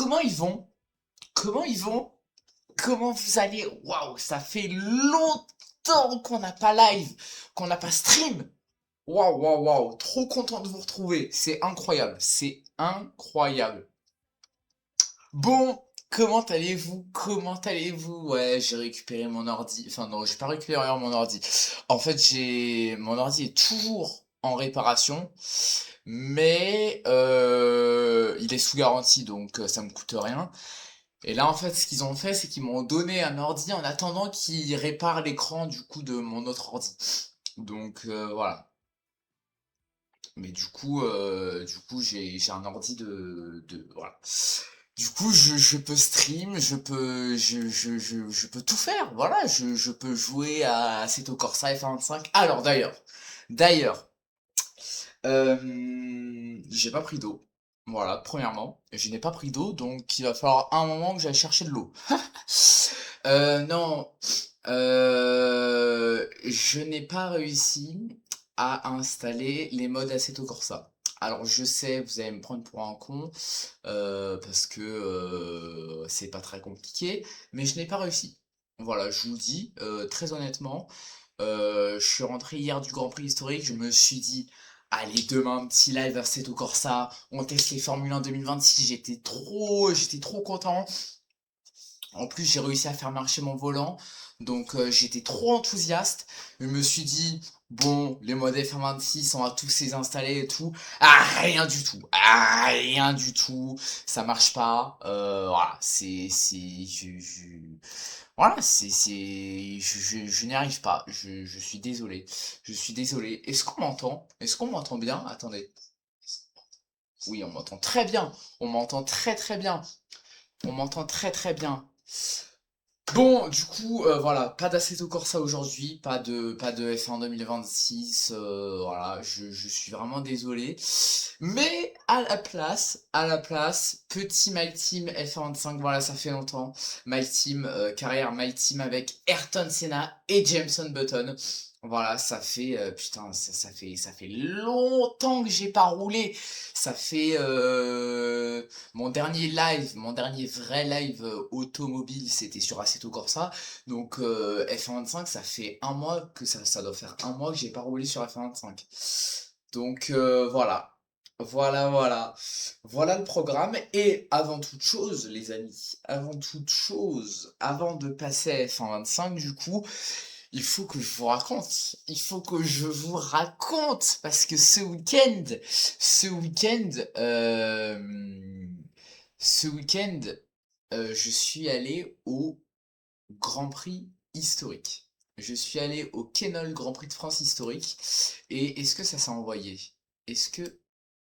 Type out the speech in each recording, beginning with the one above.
comment ils vont? Comment ils vont? Comment vous allez? Waouh, ça fait longtemps qu'on n'a pas live, qu'on n'a pas stream. Waouh, waouh, waouh, trop content de vous retrouver. C'est incroyable, c'est incroyable. Bon, comment allez-vous? Comment allez-vous? Ouais, j'ai récupéré mon ordi. Enfin non, j'ai pas récupéré mon ordi. En fait, j'ai mon ordi est toujours en réparation, mais il est sous garantie, donc ça me coûte rien. Et là, en fait, ce qu'ils ont fait, c'est qu'ils m'ont donné un ordi en attendant qu'ils réparent l'écran du coup de mon autre ordi. Donc voilà. Mais du coup, j'ai un ordi de voilà. Du coup, je peux stream, je peux tout faire. Voilà, je peux jouer à Assetto Corsa F25. Alors d'ailleurs, j'ai pas pris d'eau. Voilà, premièrement, je n'ai pas pris d'eau, donc il va falloir un moment que j'aille chercher de l'eau. Non, je n'ai pas réussi à installer les mods Assetto Corsa. Alors je sais, vous allez me prendre pour un con, parce que c'est pas très compliqué, mais je n'ai pas réussi. Voilà, je vous le dis, très honnêtement, je suis rentré hier du Grand Prix historique, je me suis dit, allez, demain, un petit live Assetto Corsa, on teste les Formule 1 2026, j'étais trop content. En plus, j'ai réussi à faire marcher mon volant, donc j'étais trop enthousiaste. Je me suis dit, bon, les modes F126, on va tous les installer et tout. Ah, rien du tout. Ah, rien du tout. Ça marche pas. Voilà, voilà, je n'y arrive pas. Je suis désolé. Je suis désolé. Est-ce qu'on m'entend? Est-ce qu'on m'entend bien? Attendez. Oui, on m'entend très bien. On m'entend très très bien. On m'entend très très bien. Bon, du coup, voilà, pas d'Assetto Corsa aujourd'hui, pas de F1 2026, voilà, je suis vraiment désolé. Mais à la place, petit My Team F1 25, voilà, ça fait longtemps. My Team, carrière My Team avec Ayrton Senna et Jameson Button. Voilà, putain, ça fait longtemps que j'ai pas roulé. Ça fait, mon dernier vrai live automobile, c'était sur Assetto Corsa. Donc F1 25, ça fait un mois que ça doit faire un mois que j'ai pas roulé sur F1 25. Donc voilà. Voilà, voilà. Voilà le programme. Et avant toute chose, les amis, avant toute chose, avant de passer à F1 25, du coup, il faut que je vous raconte. Il faut que je vous raconte. Parce que ce week-end, ce week-end, je suis allé au Grand Prix historique. Je suis allé au Kennel Grand Prix de France historique. Et est-ce que ça s'est envoyé? Est-ce que...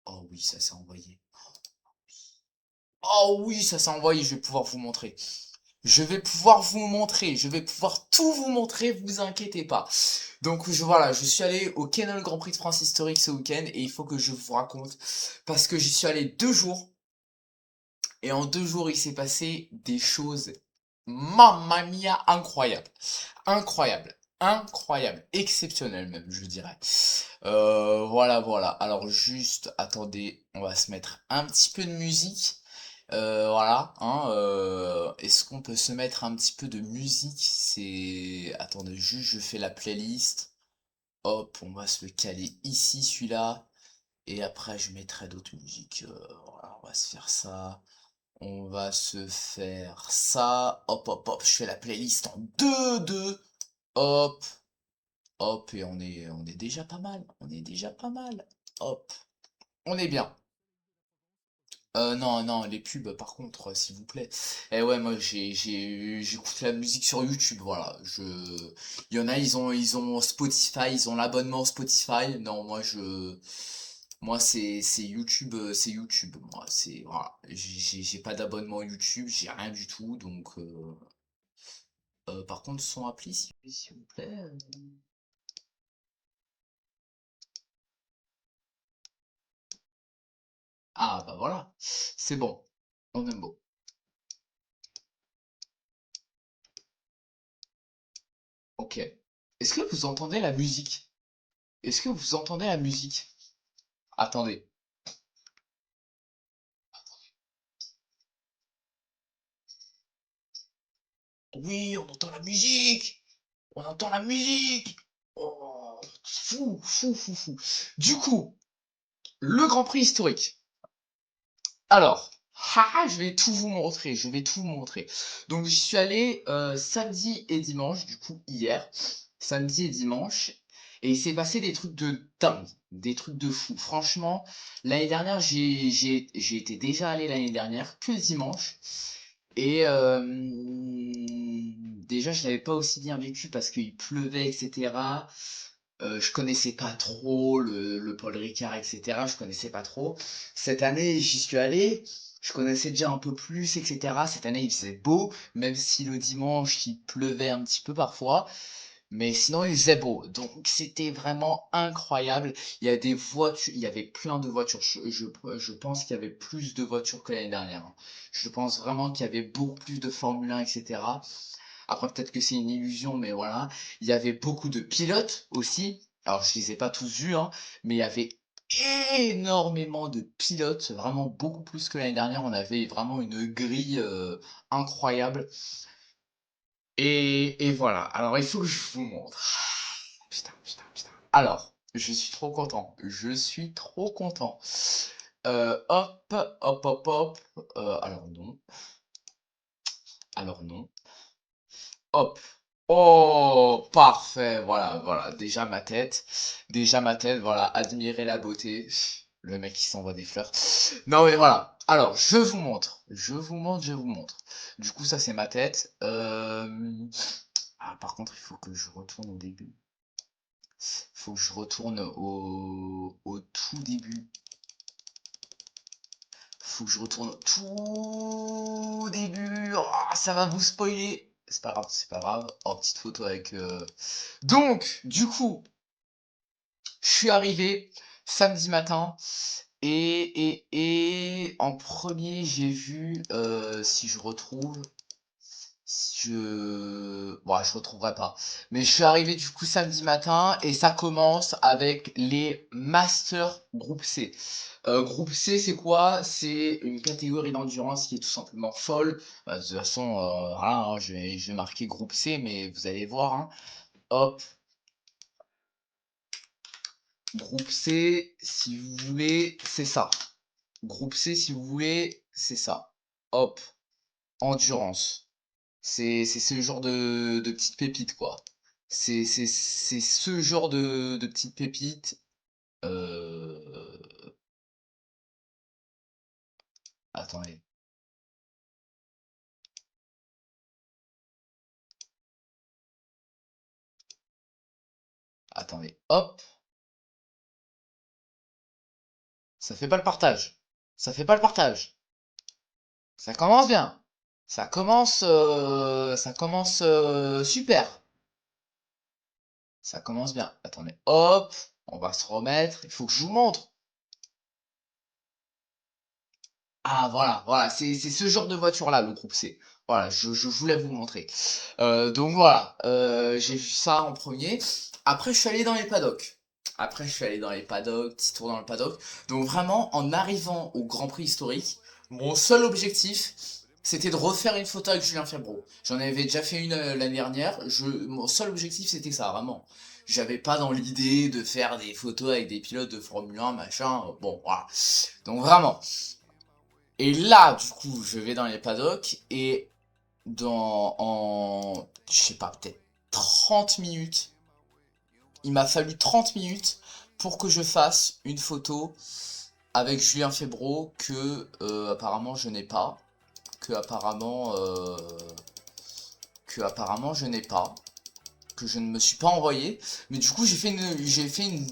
Oh oui, ça s'est envoyé. Oh oui, ça s'est envoyé, je vais pouvoir vous montrer. Je vais pouvoir vous montrer, je vais pouvoir tout vous montrer, vous inquiétez pas. Donc voilà, je suis allé au Kennel Grand Prix de France historique ce week-end et il faut que je vous raconte parce que j'y suis allé 2 jours et en 2 jours il s'est passé des choses, mamma mia, incroyables, incroyables, incroyables, exceptionnelles même, je dirais. Voilà, voilà. Alors juste, attendez, on va se mettre un petit peu de musique. Voilà, hein, est-ce qu'on peut se mettre un petit peu de musique? Attendez, juste je fais la playlist. Hop, on va se le caler ici, celui-là. Et après, je mettrai d'autres musiques. Voilà, on va se faire ça. On va se faire ça. Hop, hop, hop, je fais la playlist en 2-2. Hop, hop, et on est déjà pas mal. On est déjà pas mal. Hop, on est bien. Non, non, les pubs, par contre, s'il vous plaît. Eh ouais, moi, j'écoute la musique sur YouTube, voilà. Il y en a, ils ont Spotify, ils ont l'abonnement Spotify. Non, moi, c'est YouTube, c'est YouTube. Moi, voilà. J'ai pas d'abonnement YouTube, j'ai rien du tout, donc, par contre, son appli, s'il vous plaît. Ah, bah voilà. C'est bon. On est beau. Ok. Est-ce que vous entendez la musique? Est-ce que vous entendez la musique? Attendez. Oui, on entend la musique. On entend la musique. Oh, fou, fou, fou, fou. Du coup, le Grand Prix historique. Alors, je vais tout vous montrer, je vais tout vous montrer. Donc, j'y suis allé samedi et dimanche, du coup, hier. Samedi et dimanche. Et il s'est passé des trucs de dingue, des trucs de fou. Franchement, l'année dernière, j'ai été déjà allé l'année dernière, que dimanche. Et déjà, je l'avais pas aussi bien vécu parce qu'il pleuvait, etc. Je connaissais pas trop le Paul Ricard, etc. Je connaissais pas trop. Cette année, j'y suis allé. Je connaissais déjà un peu plus, etc. Cette année, il faisait beau, même si le dimanche, il pleuvait un petit peu parfois. Mais sinon, il faisait beau. Donc, c'était vraiment incroyable. Il y a des voitures, il y avait plein de voitures. Je pense qu'il y avait plus de voitures que l'année dernière, hein. Je pense vraiment qu'il y avait beaucoup plus de Formule 1, etc. Après, peut-être que c'est une illusion, mais voilà. Il y avait beaucoup de pilotes aussi. Alors, je les ai pas tous vus, hein, mais il y avait énormément de pilotes, vraiment beaucoup plus que l'année dernière. On avait vraiment une grille incroyable. Et voilà. Alors, il faut que je vous montre. Putain, putain, putain. Alors, je suis trop content. Je suis trop content. Hop, hop, hop, hop. Alors non. Alors non. Hop. Oh, parfait. Voilà, voilà. Déjà ma tête. Déjà ma tête. Voilà. Admirez la beauté. Le mec qui s'envoie des fleurs. Non, mais voilà. Alors, je vous montre. Je vous montre, je vous montre. Du coup, ça, c'est ma tête. Ah, par contre, il faut que je retourne au début. Faut que je retourne au tout début. Faut que je retourne au tout début. Oh, ça va vous spoiler. C'est pas grave, c'est pas grave. Oh, petite photo avec. Donc, du coup, je suis arrivé samedi matin. Et en premier, j'ai vu, si je retrouve, bon, je retrouverai pas. Mais je suis arrivé du coup samedi matin et ça commence avec les Master Groupe C. Groupe C, c'est quoi? C'est une catégorie d'endurance qui est tout simplement folle. Bah, de toute façon, voilà, hein, je vais marquer Groupe C, mais vous allez voir, hein. Hop, Groupe C, si vous voulez, c'est ça. Groupe C, si vous voulez, c'est ça. Hop, endurance. C'est ce genre de petites pépites, quoi. C'est ce genre de petites pépites. Euh... Attendez, attendez. Hop, ça fait pas le partage. Ça fait pas le partage. Ça commence bien. Ça commence super. Ça commence bien. Attendez, hop, on va se remettre. Il faut que je vous montre. Ah voilà, voilà, c'est ce genre de voiture-là, le groupe C. Voilà, je voulais vous montrer. Donc voilà, j'ai vu ça en premier. Après, je suis allé dans les paddocks. Après, je suis allé dans les paddocks, petit tour dans le paddock. Donc vraiment, en arrivant au Grand Prix historique, mon seul objectif, c'était de refaire une photo avec Julien Febvreau. J'en avais déjà fait une l'année dernière. Mon seul objectif, c'était ça, vraiment. J'avais pas dans l'idée de faire des photos avec des pilotes de Formule 1, machin. Bon, voilà. Donc vraiment. Et là, du coup, je vais dans les paddocks et je sais pas, peut-être 30 minutes, il m'a fallu 30 minutes pour que je fasse une photo avec Julien Febvreau que apparemment je n'ai pas, que apparemment je n'ai pas, que je ne me suis pas envoyé. Mais du coup, j'ai fait une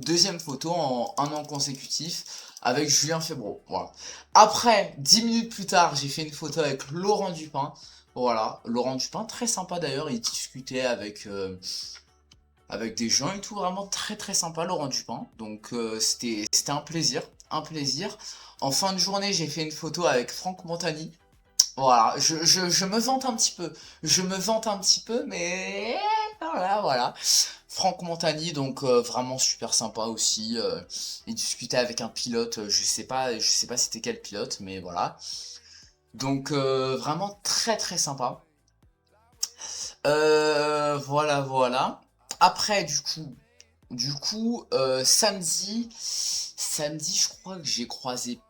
deuxième photo en un an consécutif avec Julien Febvreau. Voilà. Après, 10 minutes plus tard, j'ai fait une photo avec Laurent Dupin. Voilà, Laurent Dupin, très sympa d'ailleurs, il discutait avec des gens et tout, vraiment très très sympa Laurent Dupin. Donc c'était un plaisir, un plaisir. En fin de journée, j'ai fait une photo avec Franck Montagny. Voilà, je me vante un petit peu. Je me vante un petit peu, mais voilà, voilà. Franck Montagny, donc vraiment super sympa aussi. Il discutait avec un pilote, je sais pas c'était quel pilote, mais voilà. Donc vraiment très très sympa. Voilà, voilà. Après, samedi, je crois que j'ai croisé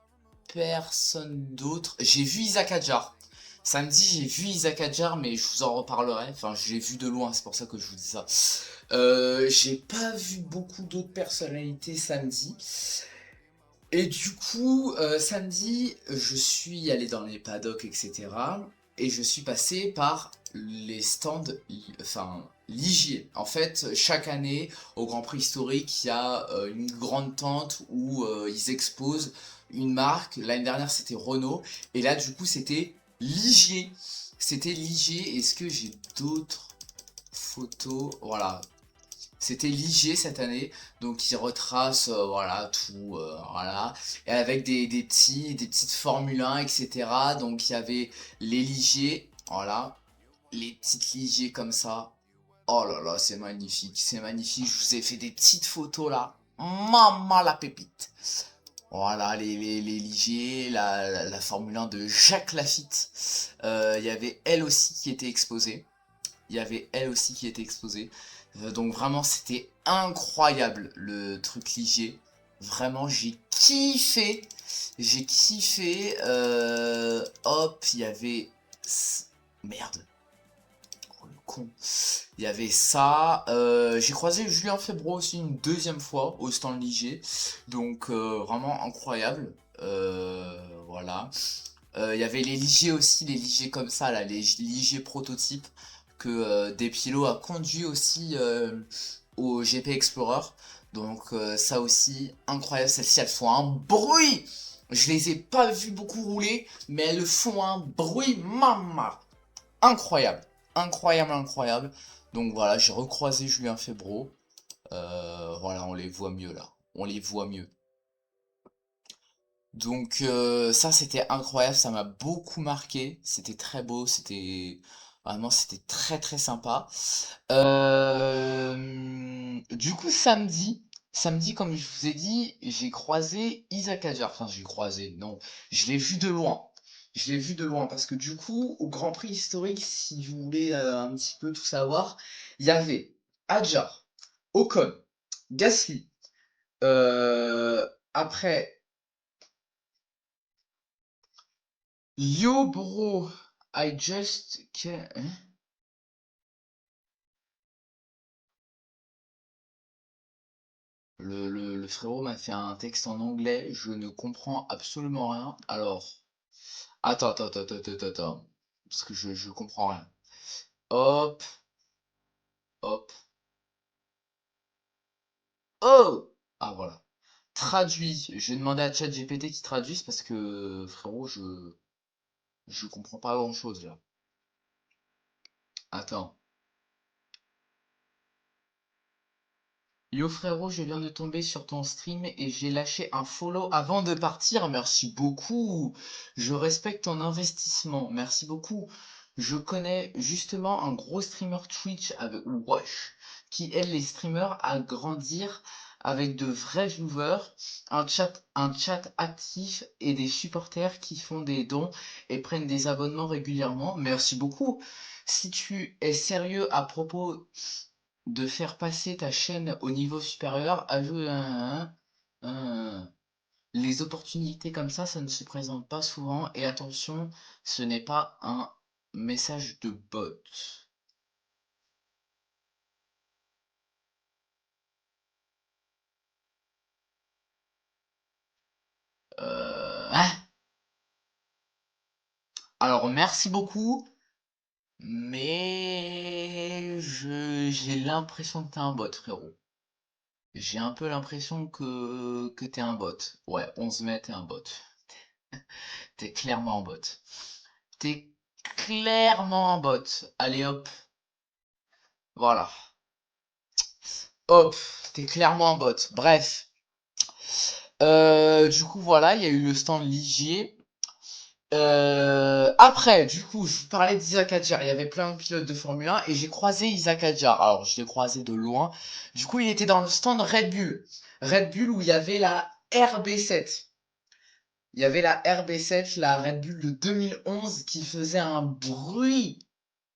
personne d'autre. J'ai vu Isaac Adjar. Samedi, j'ai vu Isaac Adjar, mais je vous en reparlerai. Enfin, je l'ai vu de loin, c'est pour ça que je vous dis ça. J'ai pas vu beaucoup d'autres personnalités samedi. Et du coup, samedi, je suis allé dans les paddocks, etc. Et je suis passé par les stands, enfin, Ligier. En fait, chaque année, au Grand Prix historique, il y a une grande tente où ils exposent une marque. L'année dernière, c'était Renault. Et là, du coup, c'était Ligier. C'était Ligier. Est-ce que j'ai d'autres photos? Voilà, c'était Ligier cette année, donc il retrace voilà tout, voilà, et avec des petites Formule 1, etc. Donc il y avait les Ligier, voilà, les petites Ligier comme ça. Oh là là, c'est magnifique, c'est magnifique. Je vous ai fait des petites photos là. Maman la pépite. Voilà, les Ligier, la Formule 1 de Jacques Lafitte. Il y avait elle aussi qui était exposée. Il y avait elle aussi qui était exposée. Donc vraiment c'était incroyable le truc Ligier. Vraiment j'ai kiffé. J'ai kiffé. Hop, il y avait... Merde. Oh, le con. Il y avait ça. J'ai croisé Julien Febro aussi une deuxième fois au stand Ligier. Donc vraiment incroyable. Voilà. Il y avait les Ligier aussi, les Ligier comme ça, là, les Ligier prototypes que Despilo a conduit aussi au GP Explorer. Donc ça aussi, incroyable, celles-ci elles font un bruit. Je les ai pas vues beaucoup rouler, mais elles font un bruit, maman. Incroyable, incroyable, incroyable. Donc voilà, j'ai recroisé Julien Febro. Voilà, on les voit mieux là, on les voit mieux. Donc ça c'était incroyable, ça m'a beaucoup marqué, c'était très beau, c'était vraiment c'était très très sympa. Du coup samedi comme je vous ai dit, j'ai croisé Isaac Adjar, enfin j'ai croisé, non, je l'ai vu de loin. Je l'ai vu de loin parce que du coup au Grand Prix historique, si vous voulez un petit peu tout savoir, il y avait Adjar, Ocon, Gasly, euh, après Yo bro, I just can... hein. Le frérot m'a fait un texte en anglais, je ne comprends absolument rien. Alors, attends, parce que je comprends rien. Hop, hop, oh! Ah voilà. Traduit. Je vais demander à ChatGPT qui traduise parce que frérot, je comprends pas grand-chose là. Attends. Yo frérot, je viens de tomber sur ton stream et j'ai lâché un follow avant de partir. Merci beaucoup. Je respecte ton investissement. Merci beaucoup. Je connais justement un gros streamer Twitch avec Wesh qui aide les streamers à grandir avec de vrais viewers, un chat actif et des supporters qui font des dons et prennent des abonnements régulièrement. Merci beaucoup. Si tu es sérieux à propos de faire passer ta chaîne au niveau supérieur, ajoute les opportunités comme ça ne se présente pas souvent. Et attention, ce n'est pas un message de bot. Hein. Alors merci beaucoup, mais j'ai l'impression que t'es un bot, frérot. J'ai un peu l'impression que t'es un bot. Ouais, 11 mai, t'es un bot. T'es clairement un bot. T'es clairement un bot. Allez hop, voilà. Hop, t'es clairement un bot. Bref. Du coup, voilà, il y a eu le stand Ligier. Après, du coup, je vous parlais d'Isaac Adjar. Il y avait plein de pilotes de Formule 1 et j'ai croisé Isaac Adjar. Alors, je l'ai croisé de loin. Du coup, il était dans le stand Red Bull. Red Bull où il y avait la RB7. Il y avait la RB7, la Red Bull de 2011 qui faisait un bruit.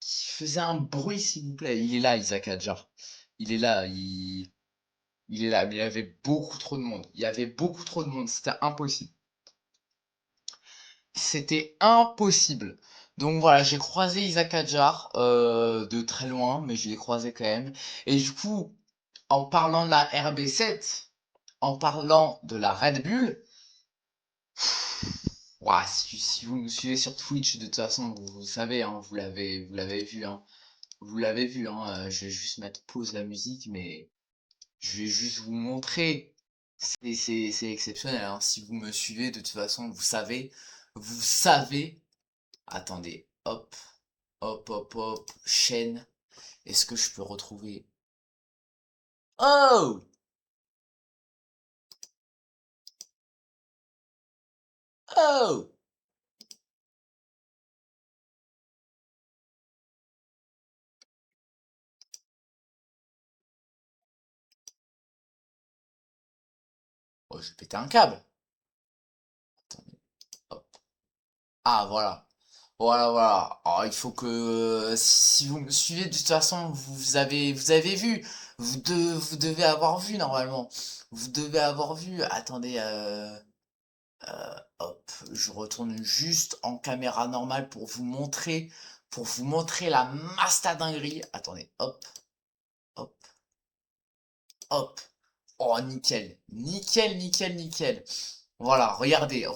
qui faisait un bruit, s'il vous plaît. Il est là, Isaac Adjar. Il est là, il est là, mais il y avait beaucoup trop de monde. Il y avait beaucoup trop de monde, c'était impossible. C'était impossible. Donc voilà, j'ai croisé Isaac Adjar de très loin, mais je l'ai croisé quand même. Et du coup, en parlant de la RB7, en parlant de la Red Bull, ouah, si vous me suivez sur Twitch, de toute façon, vous savez, hein, vous l'avez vu, hein. Vous l'avez vu, hein, je vais juste mettre pause la musique, mais je vais juste vous montrer. C'est exceptionnel, hein. Si vous me suivez, de toute façon, vous savez. Attendez, hop, hop, hop, hop, chaîne. Est-ce que je peux retrouver? Oh! Oh! Oh, je vais péter un câble. Attendez, hop. Ah, voilà. Voilà, voilà. Alors, il faut que, si vous me suivez, de toute façon, vous avez vu. Vous devez avoir vu, normalement. Vous devez avoir vu. Attendez, hop. Je retourne juste en caméra normale pour vous montrer la masta dinguerie. Attendez, hop, hop, hop. Oh, nickel. Nickel, nickel, nickel. Voilà, regardez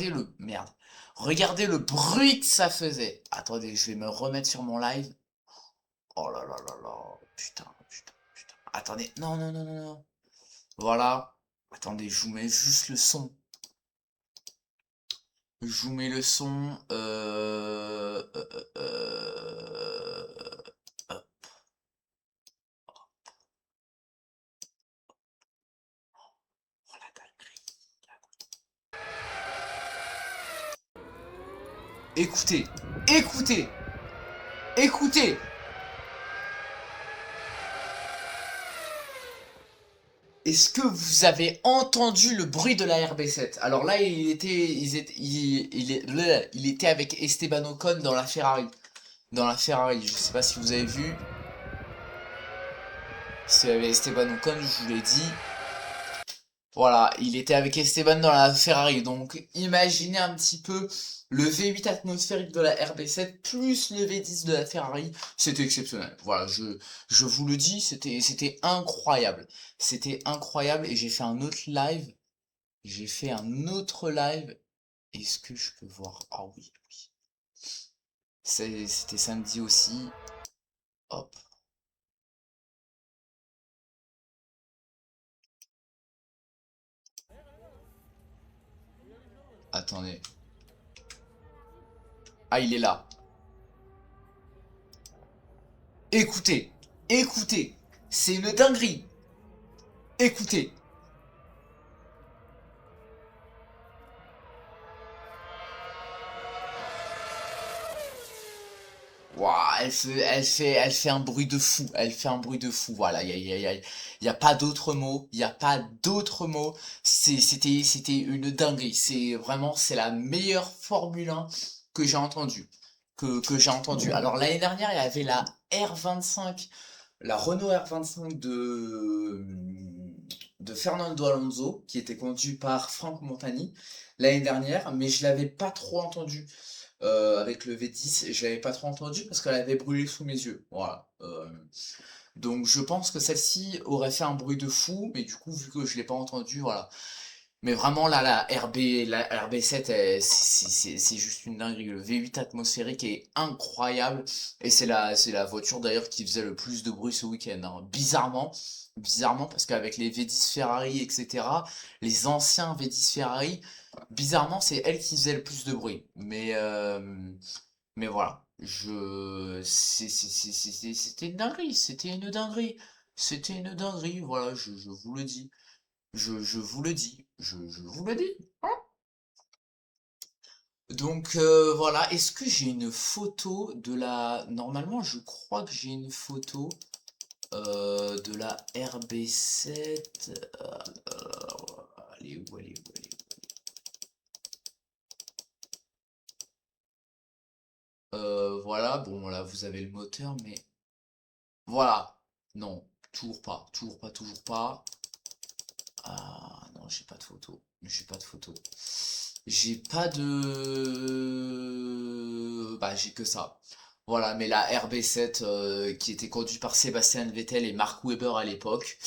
le... Merde. Regardez le bruit que ça faisait. Attendez, je vais me remettre sur mon live. Oh là là là là. Putain, putain, putain. Attendez, non, non, non, non, non. Voilà. Attendez, je vous mets juste le son. Je vous mets le son. Hop, oh la dinguerie. Écoutez, écoutez, écoutez. Est-ce que vous avez entendu le bruit de la RB7? Alors là, il était avec Esteban Ocon dans la Ferrari. Dans la Ferrari, je sais pas si vous avez vu. C'est avec Esteban Ocon, je vous l'ai dit. Voilà, il était avec Esteban dans la Ferrari. Donc imaginez un petit peu le V8 atmosphérique de la RB7 plus le V10 de la Ferrari. C'était exceptionnel. Voilà, je vous le dis, c'était incroyable. C'était incroyable et j'ai fait un autre live. J'ai fait un autre live. Est-ce que je peux voir? Ah oui, oui. C'était samedi aussi. Hop. Attendez. Ah, il est là. Écoutez. Écoutez. C'est une dinguerie. Écoutez. Ouah, elle fait un bruit de fou. Elle fait un bruit de fou. Voilà, y a pas d'autre mot. Y a pas d'autre mot. C'était une dinguerie. C'est vraiment, c'est la meilleure Formule 1 que j'ai entendue. Que j'ai entendue. Alors, l'année dernière, il y avait la R25, la Renault R25 de Fernando Alonso, qui était conduit par Franck Montani l'année dernière, mais je l'avais pas trop entendu avec le V10, je l'avais pas trop entendu parce qu'elle avait brûlé sous mes yeux. Voilà. Donc je pense que celle-ci aurait fait un bruit de fou, mais du coup, vu que je l'ai pas entendu, voilà. Mais vraiment, là, la RB7, c'est juste une dinguerie. Le V8 atmosphérique est incroyable. Et c'est la voiture d'ailleurs qui faisait le plus de bruit ce week-end, hein. Bizarrement, parce qu'avec les V10 Ferrari, etc., les anciens V10 Ferrari, bizarrement, c'est elle qui faisait le plus de bruit. Mais voilà. C'était une dinguerie. C'était une dinguerie. C'était une dinguerie. Voilà, je vous le dis. Je vous le dis, je vous le dis. Donc voilà, est-ce que j'ai une photo de la... Normalement, je crois que j'ai une photo de la RB7. Elle est où, elle est où, elle est où voilà, bon là vous avez le moteur, mais voilà. Non, toujours pas, toujours pas, toujours pas. Ah non, j'ai pas de photo. J'ai pas de photo. J'ai pas de... Bah j'ai que ça. Voilà, mais la RB7 qui était conduite par Sébastien Vettel et Mark Webber à l'époque.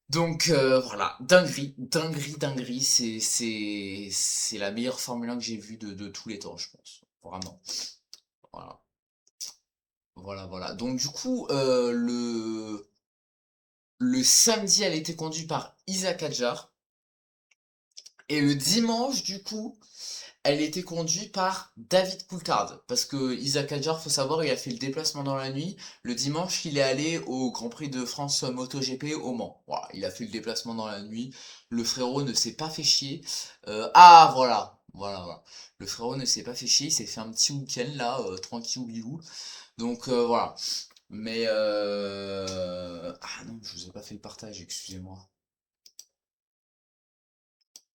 Donc voilà, dinguerie, dinguerie, dinguerie, c'est la meilleure Formule 1 que j'ai vue de tous les temps, je pense. Vraiment. Voilà. Voilà, voilà. Donc du coup, le samedi, elle était conduite par Isaac Hadjar. Et le dimanche, du coup, elle était conduite par David Coulthard. Parce que Isaac Hadjar, faut savoir, il a fait le déplacement dans la nuit. Le dimanche, il est allé au Grand Prix de France MotoGP au Mans. Voilà, il a fait le déplacement dans la nuit. Le frérot ne s'est pas fait chier. Ah, voilà. Voilà, voilà. Le frérot ne s'est pas fait chier. Il s'est fait un petit week-end là, tranquille bilou. Donc voilà. Mais ah non, je vous ai pas fait le partage, excusez-moi.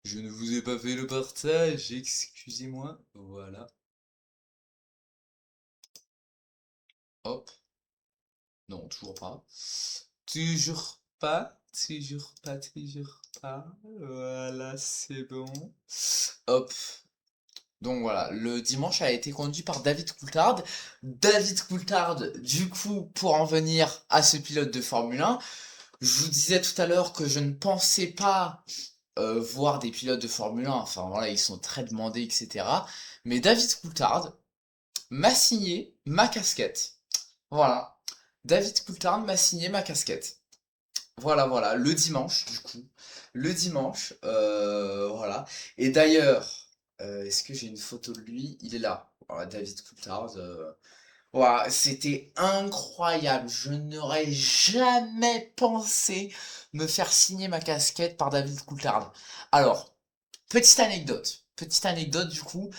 Je ne vous ai pas fait le partage, excusez-moi. Voilà. Hop. Non, toujours pas. Toujours pas. Toujours pas, toujours pas. Voilà, c'est bon. Hop. Donc voilà, le dimanche a été conduit par David Coulthard. David Coulthard, du coup, pour en venir à ce pilote de Formule 1, je vous disais tout à l'heure que je ne pensais pas voir des pilotes de Formule 1. Enfin voilà, ils sont très demandés, etc. Mais David Coulthard m'a signé ma casquette. Voilà. David Coulthard m'a signé ma casquette. Voilà, voilà, le dimanche, du coup. Le dimanche, voilà. Et d'ailleurs, est-ce que j'ai une photo de lui? Il est là. Voilà, David Coulthard. Voilà, c'était incroyable. Je n'aurais jamais pensé me faire signer ma casquette par David Coulthard. Alors, petite anecdote du coup,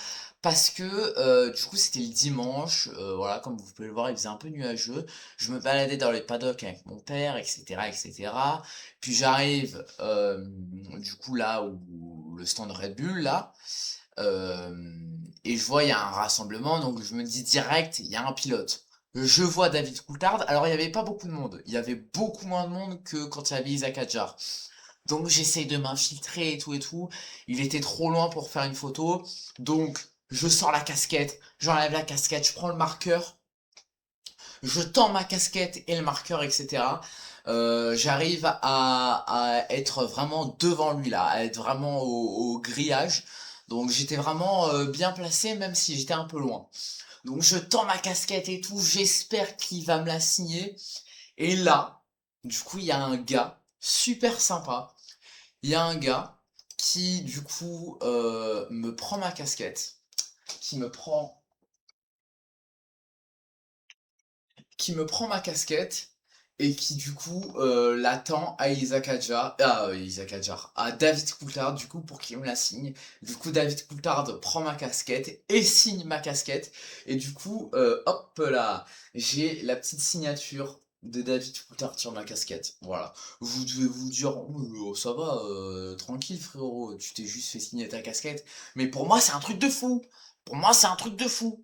parce que du coup c'était le dimanche, voilà, comme vous pouvez le voir, il faisait un peu nuageux. Je me baladais dans les paddocks avec mon père, etc., etc. Puis j'arrive du coup là où le stand Red Bull là, et je vois il y a un rassemblement, donc je me dis direct, il y a un pilote. Je vois David Coulthard, alors il n'y avait pas beaucoup de monde, il y avait beaucoup moins de monde que quand il y avait Isaac Hadjar. Donc j'essaye de m'infiltrer et tout et tout. Il était trop loin pour faire une photo. Donc je sors la casquette, j'enlève la casquette, je prends le marqueur, je tends ma casquette et le marqueur, etc. J'arrive à être vraiment devant lui là, à être vraiment au grillage. Donc j'étais vraiment bien placé même si j'étais un peu loin. Donc je tends ma casquette et tout, j'espère qu'il va me la signer. Et là, du coup, il y a un gars super sympa, il y a un gars qui, du coup, me prend ma casquette, qui me prend, qui me prend ma casquette, et qui, du coup, l'attend à Isaac Hadjar, à David Coulthard, du coup, pour qu'il me la signe. Du coup, David Coulthard prend ma casquette et signe ma casquette. Et du coup, hop là, j'ai la petite signature de David Coulthard sur ma casquette. Voilà. Vous devez vous dire, oh, ça va, tranquille frérot, tu t'es juste fait signer ta casquette. Mais pour moi, c'est un truc de fou. Pour moi, c'est un truc de fou.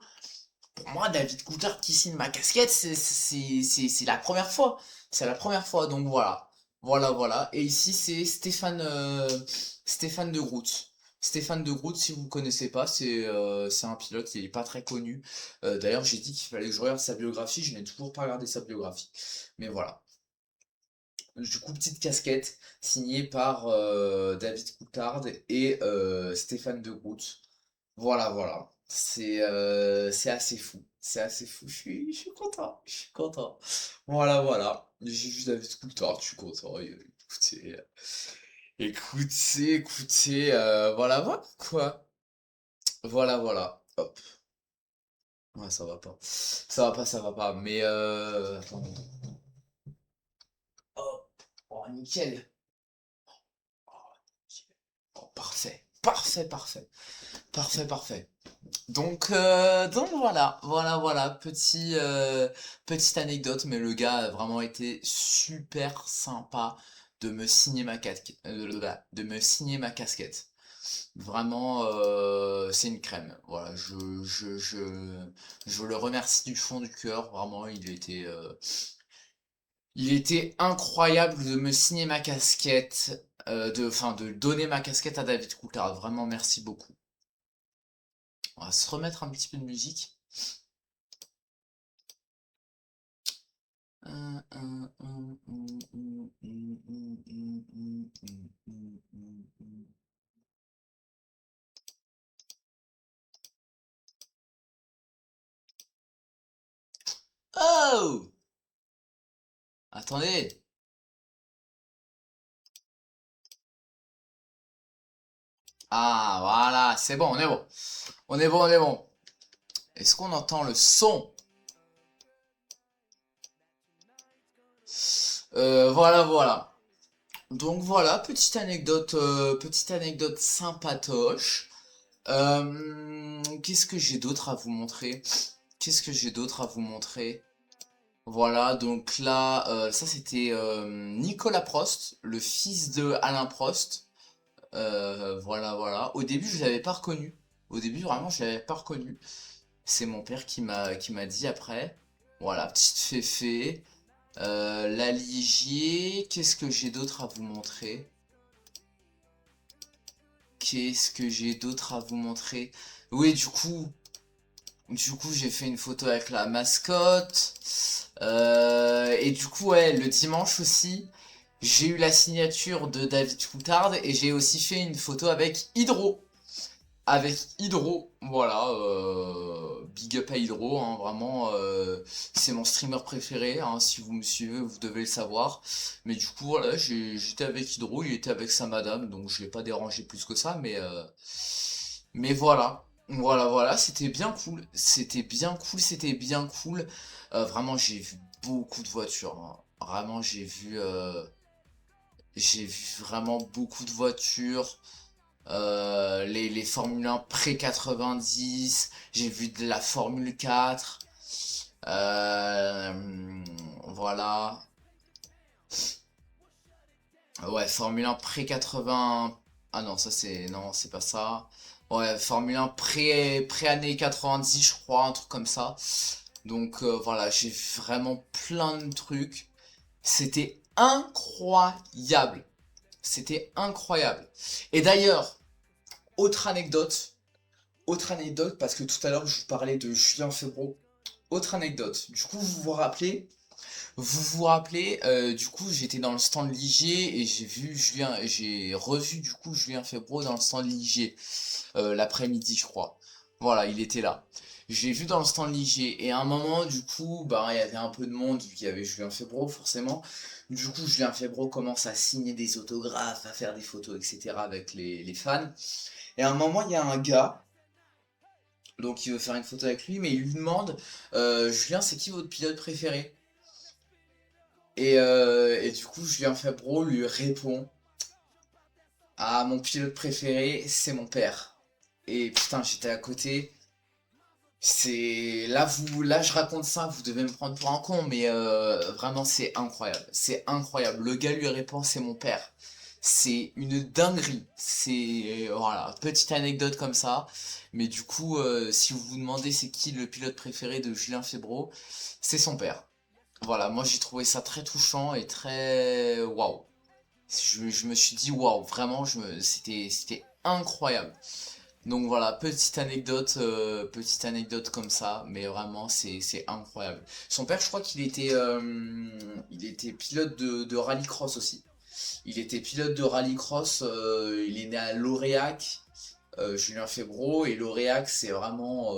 Pour moi, David Coulthard qui signe ma casquette, c'est la première fois. C'est la première fois, donc voilà. Voilà, voilà. Et ici, c'est Stéphane de Groot. Stéphane de Groot, si vous ne connaissez pas, c'est un pilote, il est pas très connu. D'ailleurs, j'ai dit qu'il fallait que je regarde sa biographie, je n'ai toujours pas regardé sa biographie. Mais voilà. Du coup, petite casquette signée par David Coulthard et Stéphane de Groot. Voilà, voilà. C'est assez fou. C'est assez fou. Je suis content. Je suis content. Voilà, voilà. J'ai juste David Coulthard, je suis content. Et, écoutez, voilà, voilà, quoi. Voilà, voilà. Hop. Ouais, ça va pas. Ça va pas, ça va pas. Mais, attendez. Hop. Oh, nickel. Oh, parfait. Parfait, parfait. Parfait, parfait. Donc voilà, voilà, voilà, petite anecdote, mais le gars a vraiment été super sympa de me signer ma casquette, de me signer ma casquette. Vraiment, c'est une crème. Voilà, je le remercie du fond du cœur. Vraiment, il était incroyable de me signer ma casquette, enfin, de donner ma casquette à David Coulthard. Vraiment, merci beaucoup. On va se remettre un petit peu de musique. Oh! Attendez. Ah, voilà, c'est bon, on est bon. On est bon, on est bon. Est-ce qu'on entend le son? Voilà, voilà. Donc voilà, petite anecdote sympatoche. Qu'est-ce que j'ai d'autre à vous montrer? Qu'est-ce que j'ai d'autre à vous montrer? Voilà, donc là, ça c'était Nicolas Prost, le fils de Alain Prost. Voilà, voilà. Au début, je l'avais pas reconnu. Au début, vraiment, je l'avais pas reconnu. C'est mon père qui m'a dit après. Voilà, petite féfé. La Ligier. Qu'est-ce que j'ai d'autre à vous montrer? Qu'est-ce que j'ai d'autre à vous montrer? Oui, du coup, j'ai fait une photo avec la mascotte. Et du coup, ouais, le dimanche aussi, j'ai eu la signature de David Coulthard et j'ai aussi fait une photo avec Hydro. Avec Hydro, voilà, big up à Hydro, hein, vraiment, c'est mon streamer préféré, hein, si vous me suivez, vous devez le savoir. Mais du coup, voilà, j'étais avec Hydro, il était avec sa madame, donc je l'ai pas dérangé plus que ça, mais voilà. Voilà, voilà, c'était bien cool, c'était bien cool, c'était bien cool. Vraiment, j'ai vu beaucoup de voitures, hein. Vraiment, j'ai vu vraiment beaucoup de voitures. Les Formule 1 pré-90, j'ai vu de la Formule 4, voilà. Ouais, Formule 1 pré-80, ah non, ça c'est, non, c'est pas ça. Ouais, Formule 1 pré-année 90, je crois, un truc comme ça. Donc voilà, j'ai vu vraiment plein de trucs. C'était incroyable. C'était incroyable. Et d'ailleurs, autre anecdote, Autre anecdote, parce que tout à l'heure je vous parlais de Julien Febro. Autre anecdote. Du coup, vous vous rappelez, du coup, j'étais dans le stand Ligier et j'ai revu du coup Julien Febro dans le stand Ligier l'après-midi, je crois. Voilà, il était là. J'ai vu dans le stand Ligier et à un moment, du coup, bah, il y avait un peu de monde vu qu'il y avait Julien Febro, forcément. Du coup, Julien Febro commence à signer des autographes, à faire des photos, etc. avec les fans. Et à un moment, il y a un gars donc il veut faire une photo avec lui, mais il lui demande Julien, c'est qui votre pilote préféré? Et du coup, Julien Fabreau lui répond ah, mon pilote préféré, c'est mon père. Et putain, j'étais à côté. Là, je raconte ça, vous devez me prendre pour un con, mais vraiment, c'est incroyable. C'est incroyable. Le gars lui répond, c'est mon père. C'est une dinguerie. Voilà, petite anecdote comme ça. Mais du coup, si vous vous demandez c'est qui le pilote préféré de Julien Febro, c'est son père. Voilà, moi j'ai trouvé ça très touchant et très waouh. Je me suis dit waouh, vraiment, c'était incroyable. Donc voilà, petite anecdote comme ça, mais vraiment c'est incroyable. Son père, je crois qu'il était pilote de rallycross aussi. Il était pilote de rallycross, il est né à Lauriac, Julien Febro, et Lauriac c'est vraiment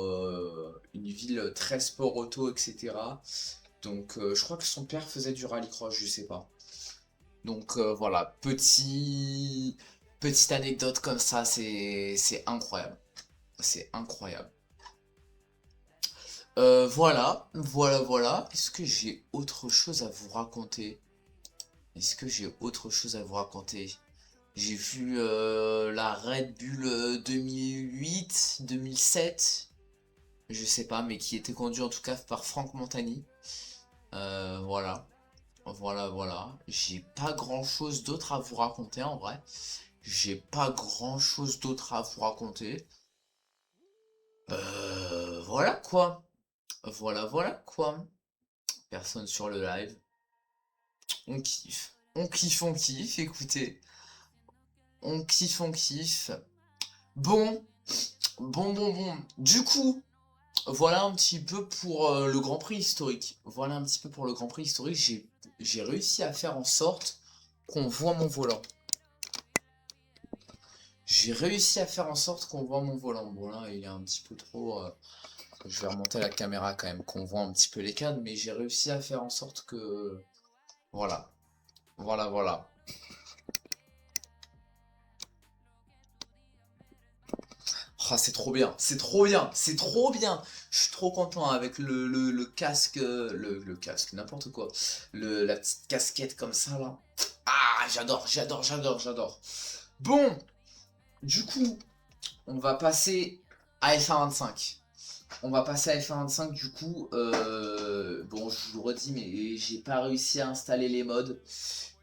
une ville très sport auto, etc. Donc je crois que son père faisait du rallycross, je sais pas. Donc voilà, petite anecdote comme ça, c'est incroyable. C'est incroyable. Voilà, voilà, voilà. Est-ce que j'ai autre chose à vous raconter? Est-ce que j'ai autre chose à vous raconter? J'ai vu la Red Bull 2008, 2007, je sais pas, mais qui était conduit en tout cas par Franck Montagny. Voilà, voilà, voilà. J'ai pas grand chose d'autre à vous raconter en vrai. J'ai pas grand-chose d'autre à vous raconter. Voilà quoi. Voilà quoi. Personne sur le live. On kiffe. On kiffe, écoutez. On kiffe. Bon, bon. Du coup, voilà un petit peu pour le Grand Prix historique. Voilà un petit peu pour le Grand Prix historique. J'ai réussi à faire en sorte qu'on voit mon volant. J'ai réussi à faire en sorte qu'on voit mon volant. Bon là, il est un petit peu trop... je vais remonter la caméra quand même, qu'on voit un petit peu les cadres. Mais j'ai réussi à faire en sorte que... Voilà. Voilà. Ah, c'est trop bien, c'est trop bien, c'est trop bien. Je suis trop content avec le casque, le casque, n'importe quoi. La petite casquette comme ça là. Ah, j'adore. Bon, du coup, on va passer à F1 25. On va passer à F1 25 du coup. Bon, je vous le redis, mais j'ai pas réussi à installer les mods.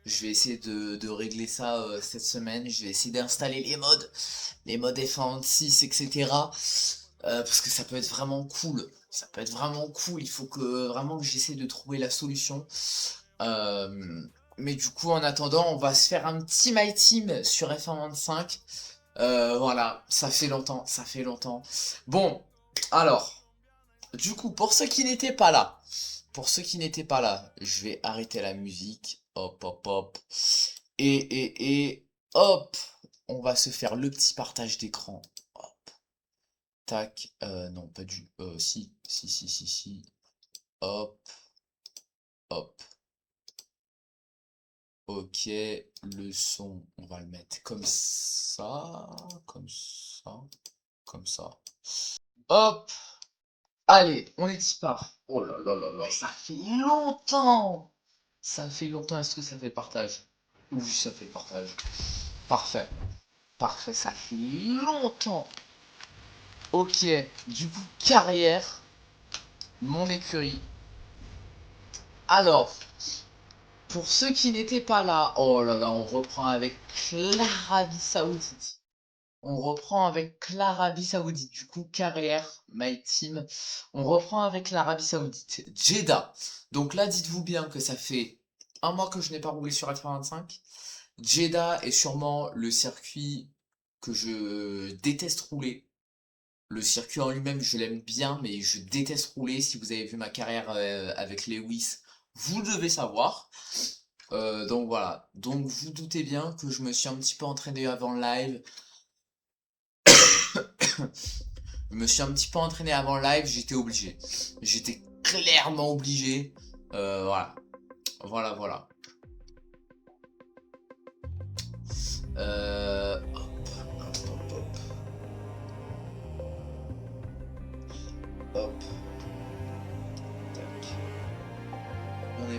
Je vais essayer de régler ça cette semaine. Je vais essayer d'installer les mods F1 26, etc. Parce que ça peut être vraiment cool. Ça peut être vraiment cool. Il faut que vraiment que j'essaie de trouver la solution. Mais du coup, en attendant, on va se faire un petit My Team sur F1 25. Voilà, ça fait longtemps. Bon, alors, du coup, pour ceux qui n'étaient pas là, je vais arrêter la musique. Hop. Et hop, on va se faire le petit partage d'écran. Hop, tac, non, pas du, si. Hop. Ok, le son, on va le mettre comme ça. Hop, allez, on est y part. Oh là, ça fait longtemps. Ça fait longtemps, est-ce que ça fait partage? Oui, ça fait partage. Parfait, ça fait longtemps. Ok, du coup, carrière, mon écurie. Alors, pour ceux qui n'étaient pas là, oh là là, on reprend avec l'Arabie Saoudite. Du coup, carrière, my team. On reprend avec l'Arabie Saoudite. Jeddah. Donc là, dites-vous bien que ça fait un mois que je n'ai pas roulé sur F1 25. Jeddah est sûrement le circuit que je déteste rouler. Le circuit en lui-même, je l'aime bien, mais je déteste rouler. Si vous avez vu ma carrière avec Lewis, vous devez savoir. Donc voilà. Donc vous doutez bien que je me suis un petit peu entraîné avant le live. Je me suis un petit peu entraîné avant le live, j'étais obligé. J'étais clairement obligé. Voilà. Voilà. Hop. Tac. On est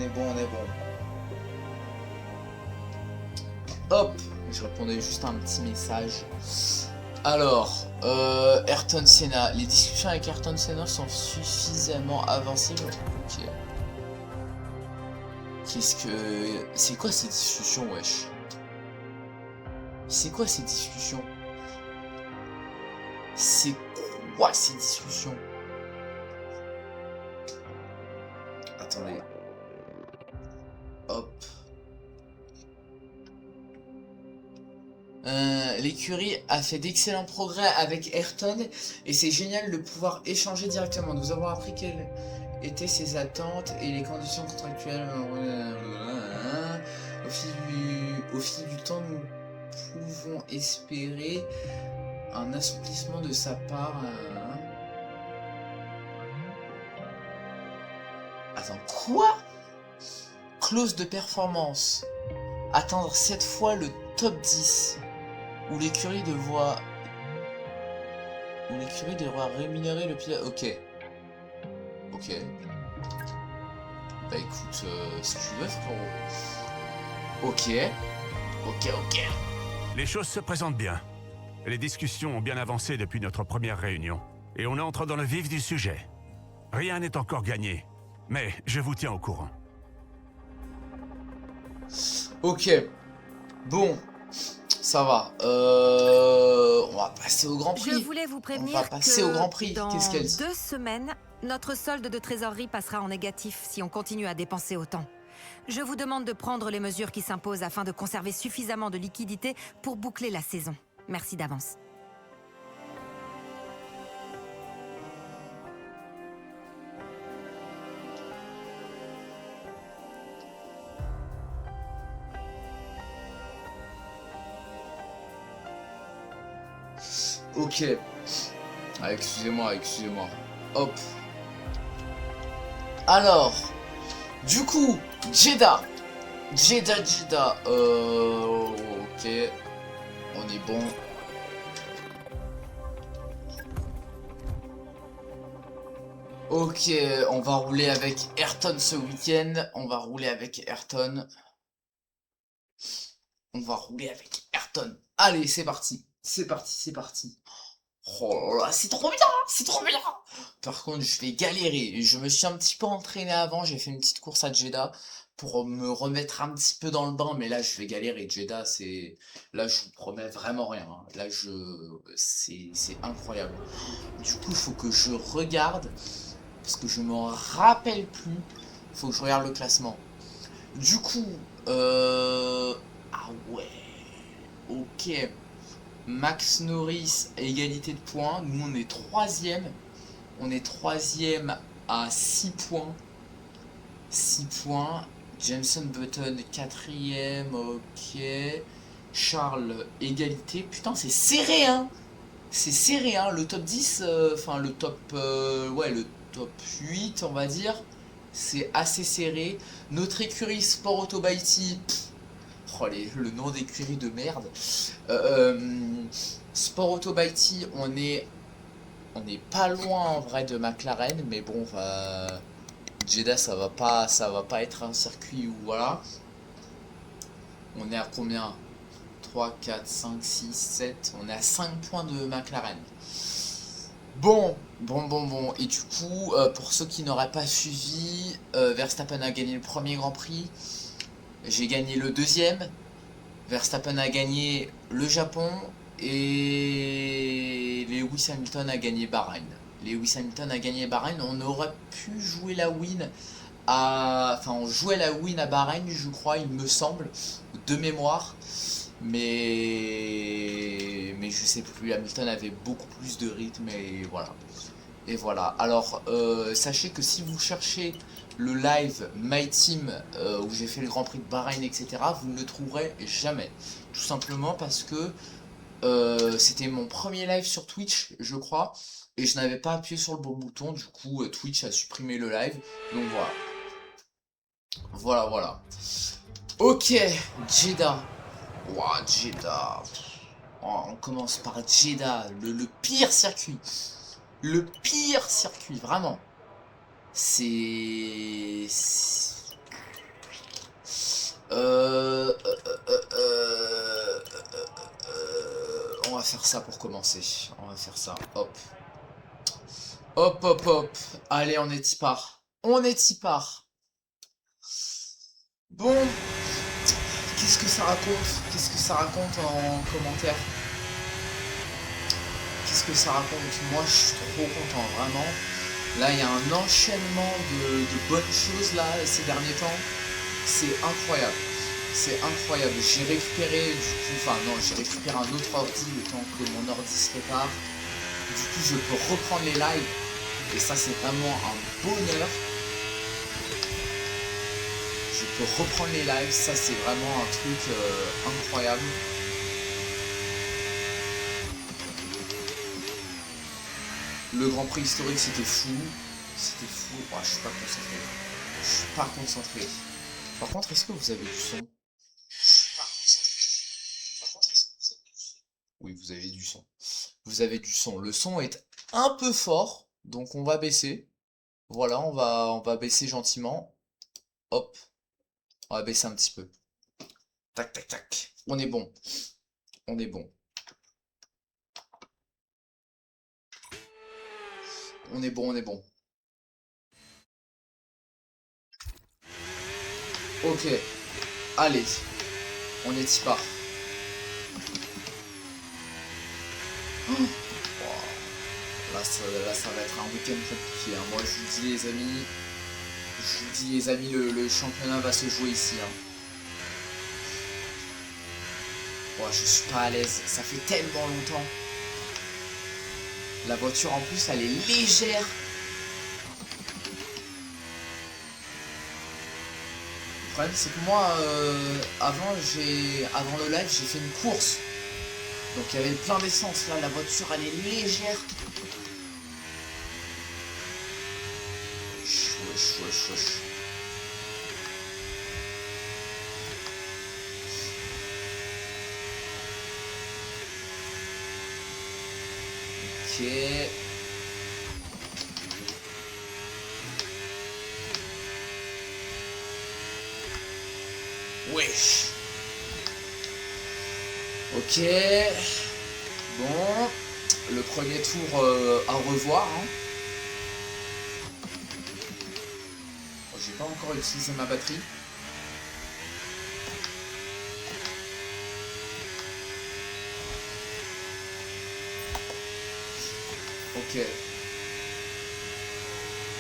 bon. Hop. Je répondais juste à un petit message. Alors, Ayrton Senna. Les discussions avec Ayrton Senna sont suffisamment avancées. Ok. C'est quoi ces discussions, wesh? C'est quoi ces discussions? Attendez. Hop. L'écurie a fait d'excellents progrès avec Ayrton et c'est génial de pouvoir échanger directement. Nous avons appris quelles étaient ses attentes et les conditions contractuelles. Au fil du temps, nous pouvons espérer un assouplissement de sa part. Attends, quoi? Clause de performance. Atteindre 7 fois le top 10. Où l'écurie devra rémunérer le pilote. Ok. Bah écoute, si tu veux, frérot. Ok. Les choses se présentent bien. Les discussions ont bien avancé depuis notre première réunion. Et on entre dans le vif du sujet. Rien n'est encore gagné. Mais je vous tiens au courant. Ok. Bon, ça va. On va passer au Grand Je Prix. voulais vous On prévenir va passer au Grand que Prix. Qu'est-ce dans qu'elle dit? 2 semaines, notre solde de trésorerie passera en négatif si on continue à dépenser autant. Je vous demande de prendre les mesures qui s'imposent afin de conserver suffisamment de liquidités pour boucler la saison. Merci d'avance. Ok. Ah, excusez-moi, excusez-moi. Hop. Alors, du coup, Jeddah. Jeddah. Ok. On est bon. Ok, on va rouler avec Ayrton ce week-end. On va rouler avec Ayrton. On va rouler avec Ayrton. Allez, c'est parti. C'est parti, c'est parti. Oh là là, c'est trop bien, c'est trop bien. Par contre, je vais galérer. Je me suis un petit peu entraîné avant. J'ai fait une petite course à Jeddah pour me remettre un petit peu dans le bain. Mais là, je vais galérer. Jeddah, c'est... Là, je vous promets vraiment rien, hein. Là, c'est incroyable. Du coup, il faut que je regarde. Parce que je m'en rappelle plus. Il faut que je regarde le classement. Du coup, ah ouais. Ok. Max Norris à égalité de points. Nous, on est troisième. On est troisième à 6 points. 6 points. Jenson Button quatrième. Ok. Charles égalité. Putain, c'est serré, hein. C'est serré, hein. Le top 10, enfin le top... ouais, le top 8, on va dire. C'est assez serré. Notre écurie Sport Auto Mighty, oh, le nom d'écurie de merde. Sport Auto Mighty, on est pas loin en vrai de McLaren, mais bon, Jeddah, ça va pas être un circuit où voilà. On est à combien? 3, 4, 5, 6, 7. On est à 5 points de McLaren. Bon. Et du coup, pour ceux qui n'auraient pas suivi, Verstappen a gagné le premier Grand Prix. J'ai gagné le deuxième. Verstappen a gagné le Japon. Et Lewis Hamilton a gagné Bahreïn. Lewis Hamilton a gagné Bahreïn. On aurait pu jouer la win à... Enfin, on jouait la win à Bahreïn, je crois, il me semble, de mémoire. Mais je sais plus, Hamilton avait beaucoup plus de rythme et voilà. Et voilà. Alors, sachez que si vous cherchez le live My Team où j'ai fait le Grand Prix de Bahreïn, etc., vous ne le trouverez jamais. Tout simplement parce que c'était mon premier live sur Twitch, je crois, et je n'avais pas appuyé sur le bon bouton. Du coup, Twitch a supprimé le live. Donc voilà. Voilà. Ok, Jeddah. Ouah, Jeddah. Oh, on commence par Jeddah, le pire circuit. Le pire circuit, vraiment. C'est... On va faire ça pour commencer. On va faire ça. Hop. Hop. Allez, on est y part. On est y part. Bon. Qu'est-ce que ça raconte? Qu'est-ce que ça raconte en commentaire? Qu'est-ce que ça raconte? Moi, je suis trop content, vraiment. Là, il y a un enchaînement de bonnes choses, là, ces derniers temps. C'est incroyable. C'est incroyable. J'ai récupéré, du coup, enfin non, j'ai récupéré un autre ordi le temps que mon ordi se répare. Du coup, je peux reprendre les lives. Et ça, c'est vraiment un bonheur. Je peux reprendre les lives. Ça, c'est vraiment un truc incroyable. Le Grand Prix historique, c'était fou. C'était fou. Oh, je suis pas concentré. Je suis pas concentré. Par contre, est-ce que vous avez du son? Oui, vous avez du son. Vous avez du son. Le son est un peu fort, donc on va baisser. Voilà, on va baisser gentiment. Hop, on va baisser un petit peu. Tac. On est bon. On est bon. On est bon. Ok. Allez. On est y pas. Oh. Là, ça va être un week-end compliqué. Hein. Moi, je vous dis, les amis. Je vous dis, les amis, le championnat va se jouer ici. Hein. Oh, je suis pas à l'aise. Ça fait tellement longtemps. La voiture, en plus, elle est légère. Le problème, c'est que moi, avant le live, j'ai fait une course. Donc, il y avait plein d'essence. Là, la voiture, elle est légère. Wesh. Ok. Wesh. Ok. Bon. Le premier tour à revoir. Hein. J'ai pas encore utilisé ma batterie. Ok.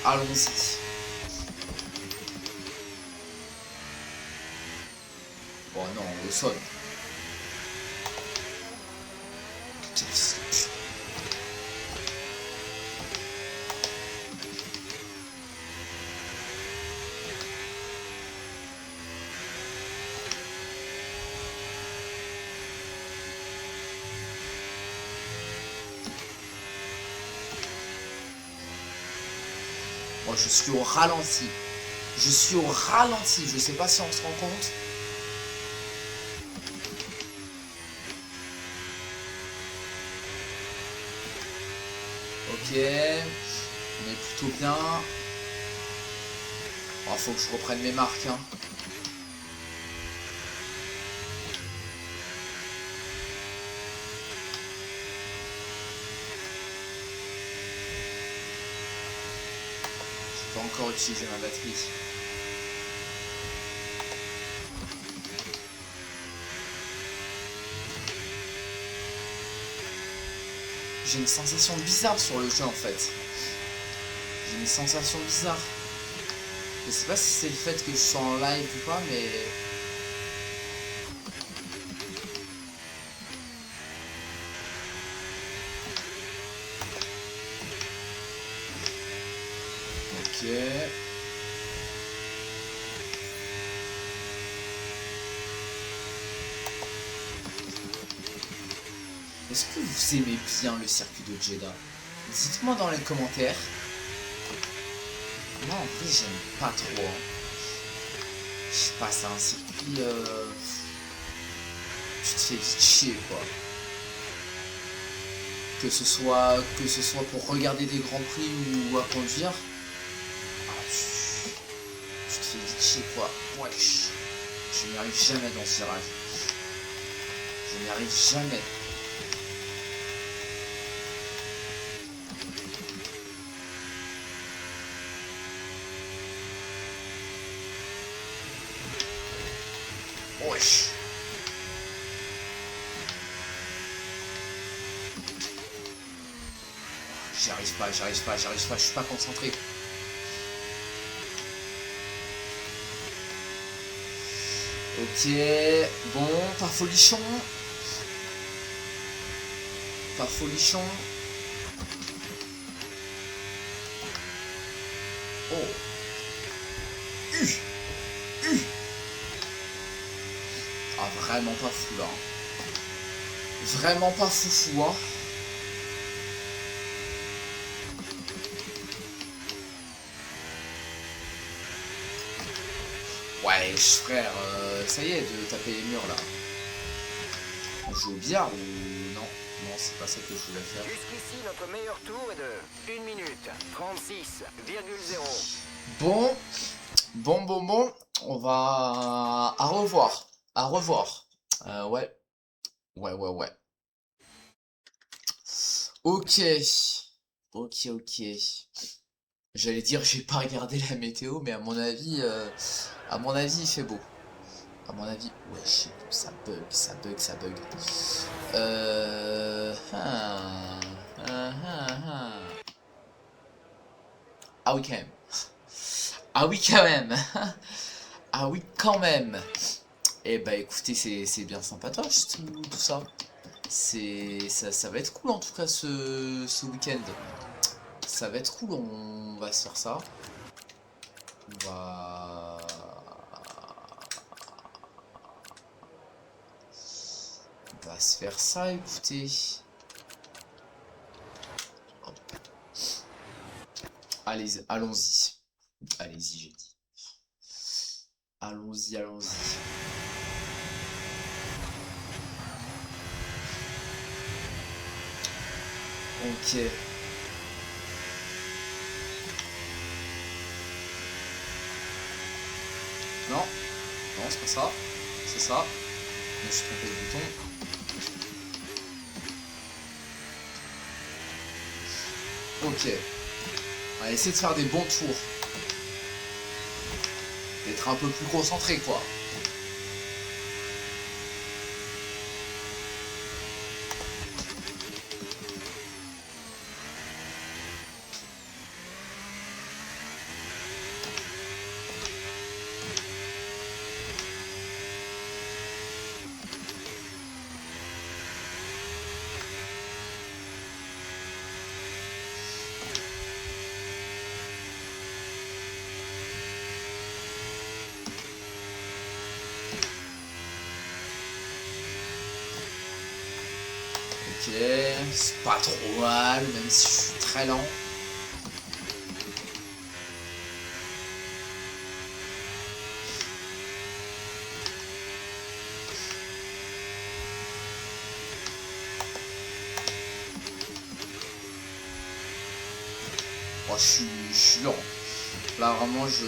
Allons-y. Bon non, on le sonne. Moi, je suis au ralenti. Je suis au ralenti. Je sais pas si on se rend compte. Ok. On est plutôt bien. Oh, faut que je reprenne mes marques. Hein. J'ai pas encore utilisé ma batterie. J'ai une sensation bizarre sur le jeu en fait. J'ai une sensation bizarre. Je sais pas si c'est le fait que je sois en live ou pas, mais... Ok. Est-ce que vous aimez bien le circuit de Jeddah? Dites-moi dans les commentaires. Moi en vrai j'aime pas trop. Hein. Je sais pas, c'est un circuit... Tu te fais vite chier quoi. Que ce soit pour regarder des grands prix ou à conduire. Ah, tu te fais vite chier quoi. Wesh. Je n'y arrive jamais dans ce virage. Je n'y arrive jamais. Wesh. J'y arrive pas, je suis pas concentré. Ok, bon, pas folichon. Pas folichon. Oh. Ah, vraiment pas fou là. Vraiment pas foufou, hein. Ouais, frère, ça y est de taper les murs là. On joue au billard ou non? Non, c'est pas ça que je voulais faire. Jusqu'ici, notre meilleur tour est de 1 minute 36,0. Bon. On va... À revoir. À revoir. Ouais. Ouais. Ok. Ok. J'allais dire, j'ai pas regardé la météo, mais à mon avis, il fait beau. À mon avis, wesh, ça bug, ça bug, ça bug. Ah oui, quand même. Ah oui, quand même. Ah oui, quand même. Eh bah écoutez, c'est bien sympatoche tout ça. Ça va être cool en tout cas ce week-end. Ça va être cool, on va se faire ça. On va se faire ça, écoutez. Hop. Allez, allons-y. Allez-y, j'ai dit. Allons-y, allons-y. Ok. Non, non, c'est pas ça. C'est ça. Je me suis trompé de bouton. Ok. On va essayer de faire des bons tours. D'être un peu plus concentré, quoi. Ok, c'est pas trop mal, même si je suis très lent. Oh, je suis lent. Là, vraiment, je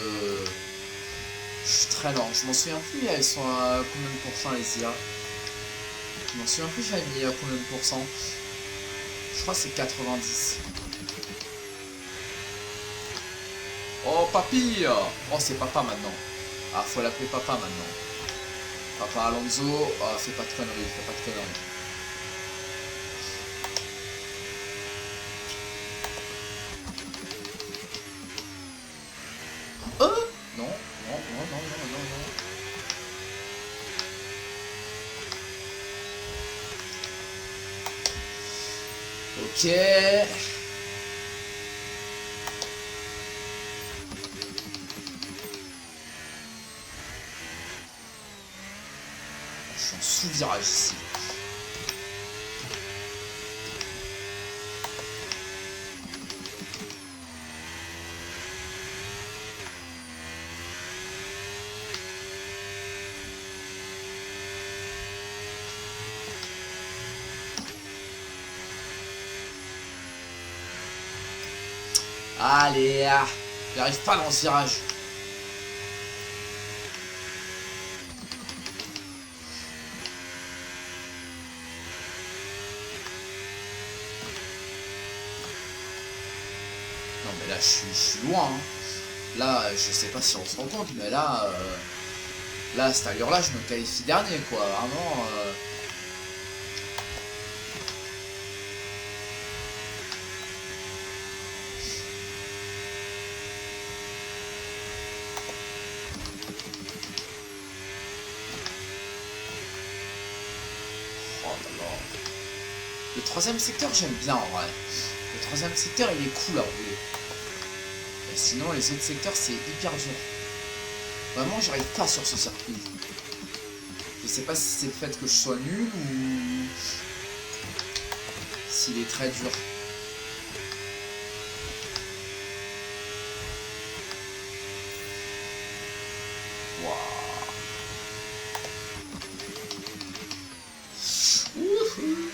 suis très lent. Je m'en souviens plus, elles sont à combien de pourcents les IA? Je m'en souviens plus, j'avais mis à combien de pourcents? Je crois que c'est 90. Oh, papy! Oh, c'est papa maintenant. Ah, faut l'appeler papa maintenant. Papa Alonso, oh, fais pas de conneries, fais pas de conneries. Non, non, non, non, non, non, non. Ok. Je suis en sous-virage ici. Allez, j'arrive pas dans ce virage. Non mais là je suis loin. Hein. Là, je sais pas si on se rend compte, mais là, là à cette allure-là, je me qualifie dernier, quoi. Vraiment. Oh là là. Le troisième secteur, j'aime bien en vrai. Le troisième secteur, il est cool à rouler. Et sinon, les autres secteurs, c'est hyper dur. Vraiment, j'arrive pas sur ce circuit. Je sais pas si c'est le fait que je sois nul ou s'il est très dur. Wouhou.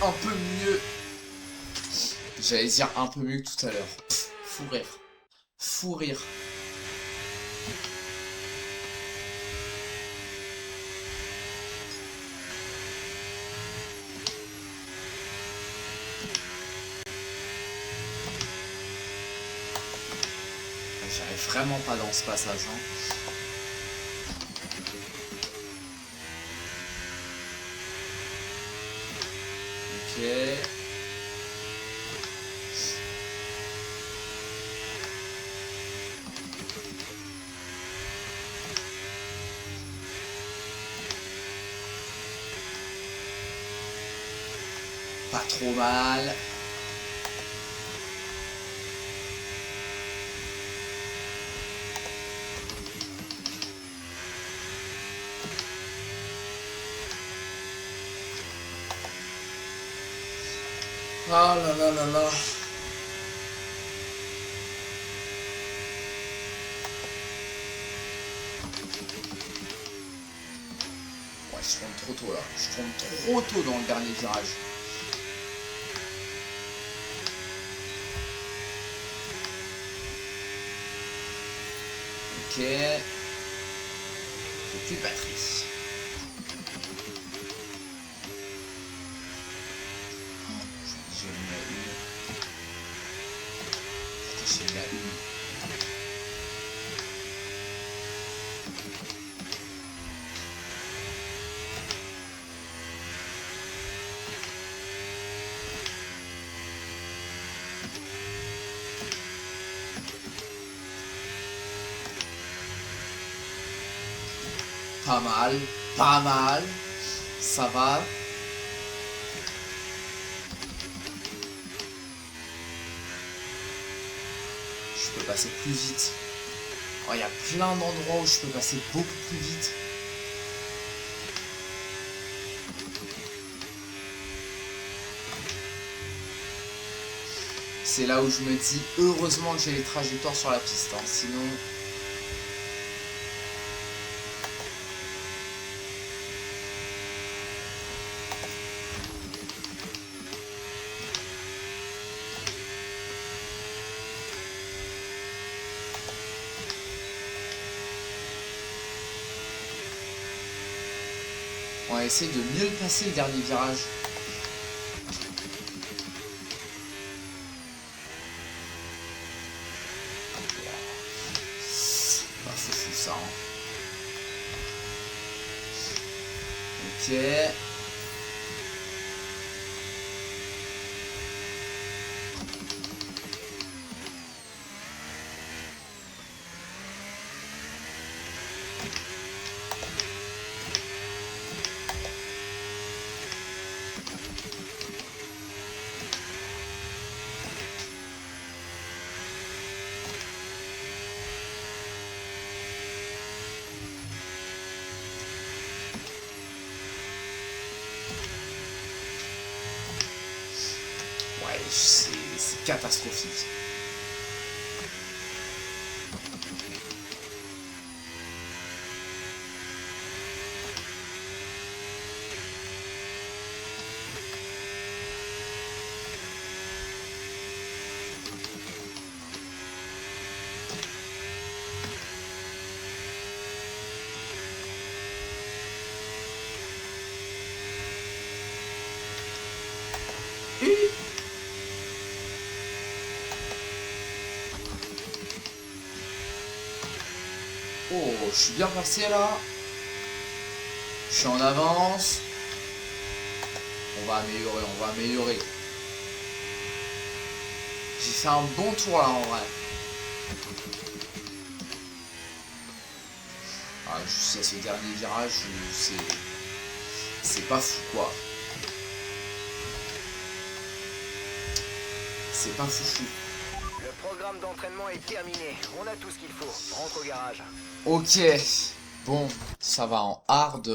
un peu mieux. J'allais dire un peu mieux que tout à l'heure. Fou rire. Fou rire. J'arrive vraiment pas dans ce passage, hein. Ok. Pas trop mal. Ah là là là là. Ouais, je tourne trop tôt là. Je tourne trop tôt dans le dernier virage. Ok. J'ai plus de batterie. J'ai mis la une. J'ai mis la une. Pas mal, pas mal. Ça va. Je peux passer plus vite. Oh, il y a plein d'endroits où je peux passer beaucoup plus vite. C'est là où je me dis, heureusement que j'ai les trajectoires sur la piste, hein, sinon... On va essayer de mieux passer le dernier virage. Bah, c'est fou ça, hein. Ok. Ouais, c'est catastrophique. Oh, je suis bien passé là. Je suis en avance. On va améliorer, on va améliorer. J'ai fait un bon tour là en vrai. Ah, jusqu'à ce dernier virage, c'est pas fou quoi. C'est pas fou. Le programme d'entraînement est terminé. On a tout ce qu'il faut. Rentre au garage. Ok. Bon, ça va en hard,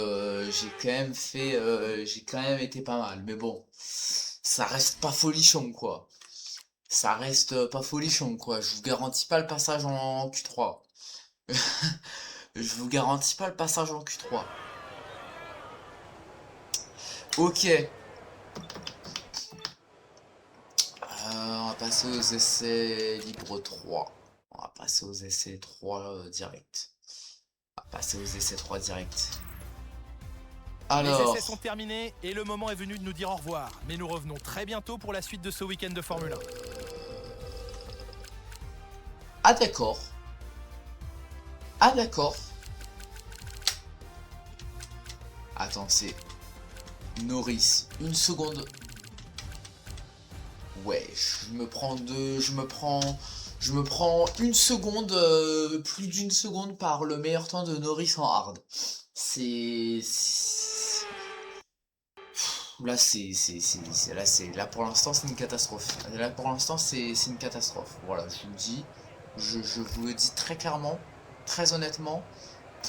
j'ai quand même fait, j'ai quand même été pas mal, mais bon, ça reste pas folichon quoi. Ça reste pas folichon quoi. Je vous garantis pas le passage en Q3. Je vous garantis pas le passage en Q3. Ok. passer aux essais libres 3. On va passer aux essais 3 direct. On va passer aux essais 3 direct. Les Alors, essais sont terminés et le moment est venu de nous dire au revoir. Mais nous revenons très bientôt pour la suite de ce week-end de Formule 1. ah d'accord. Ah d'accord. Attends, c'est Norris. Une seconde. Ouais, je me prends une seconde, plus d'une seconde par le meilleur temps de Norris en hard. Là pour l'instant c'est une catastrophe. Là pour l'instant c'est une catastrophe. Voilà, je vous le dis, je vous le dis très clairement, très honnêtement.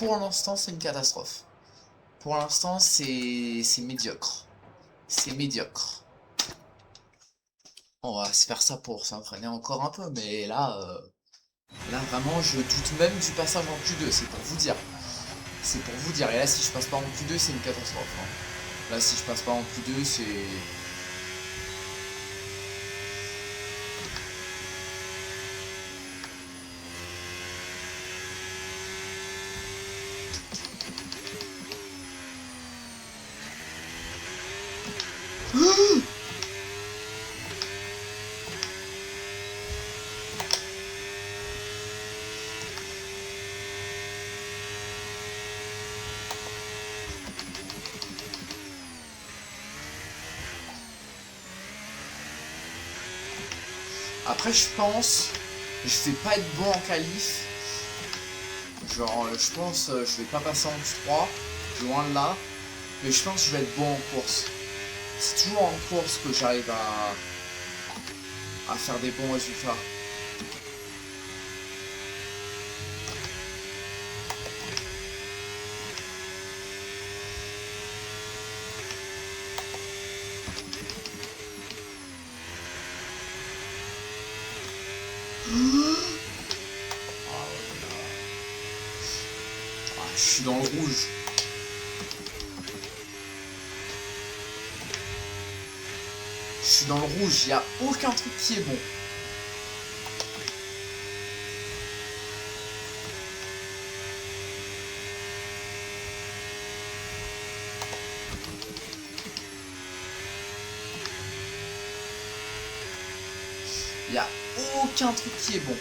Pour l'instant c'est une catastrophe. Pour l'instant c'est médiocre. C'est médiocre. On va se faire ça pour s'entraîner encore un peu, mais là vraiment je doute même du passage en Q2, c'est pour vous dire. C'est pour vous dire, et là si je passe pas en Q2 c'est une catastrophe. Hein. Là si je passe pas en Q2 c'est... Après je pense, je vais pas être bon en qualif. Genre je pense je vais pas passer en Q3, loin de là. Mais je pense que je vais être bon en course. C'est toujours en course que j'arrive à faire des bons résultats. Je suis dans le rouge. Je suis dans le rouge, il n'y a aucun truc qui est bon. Il n'y a aucun truc qui est bon.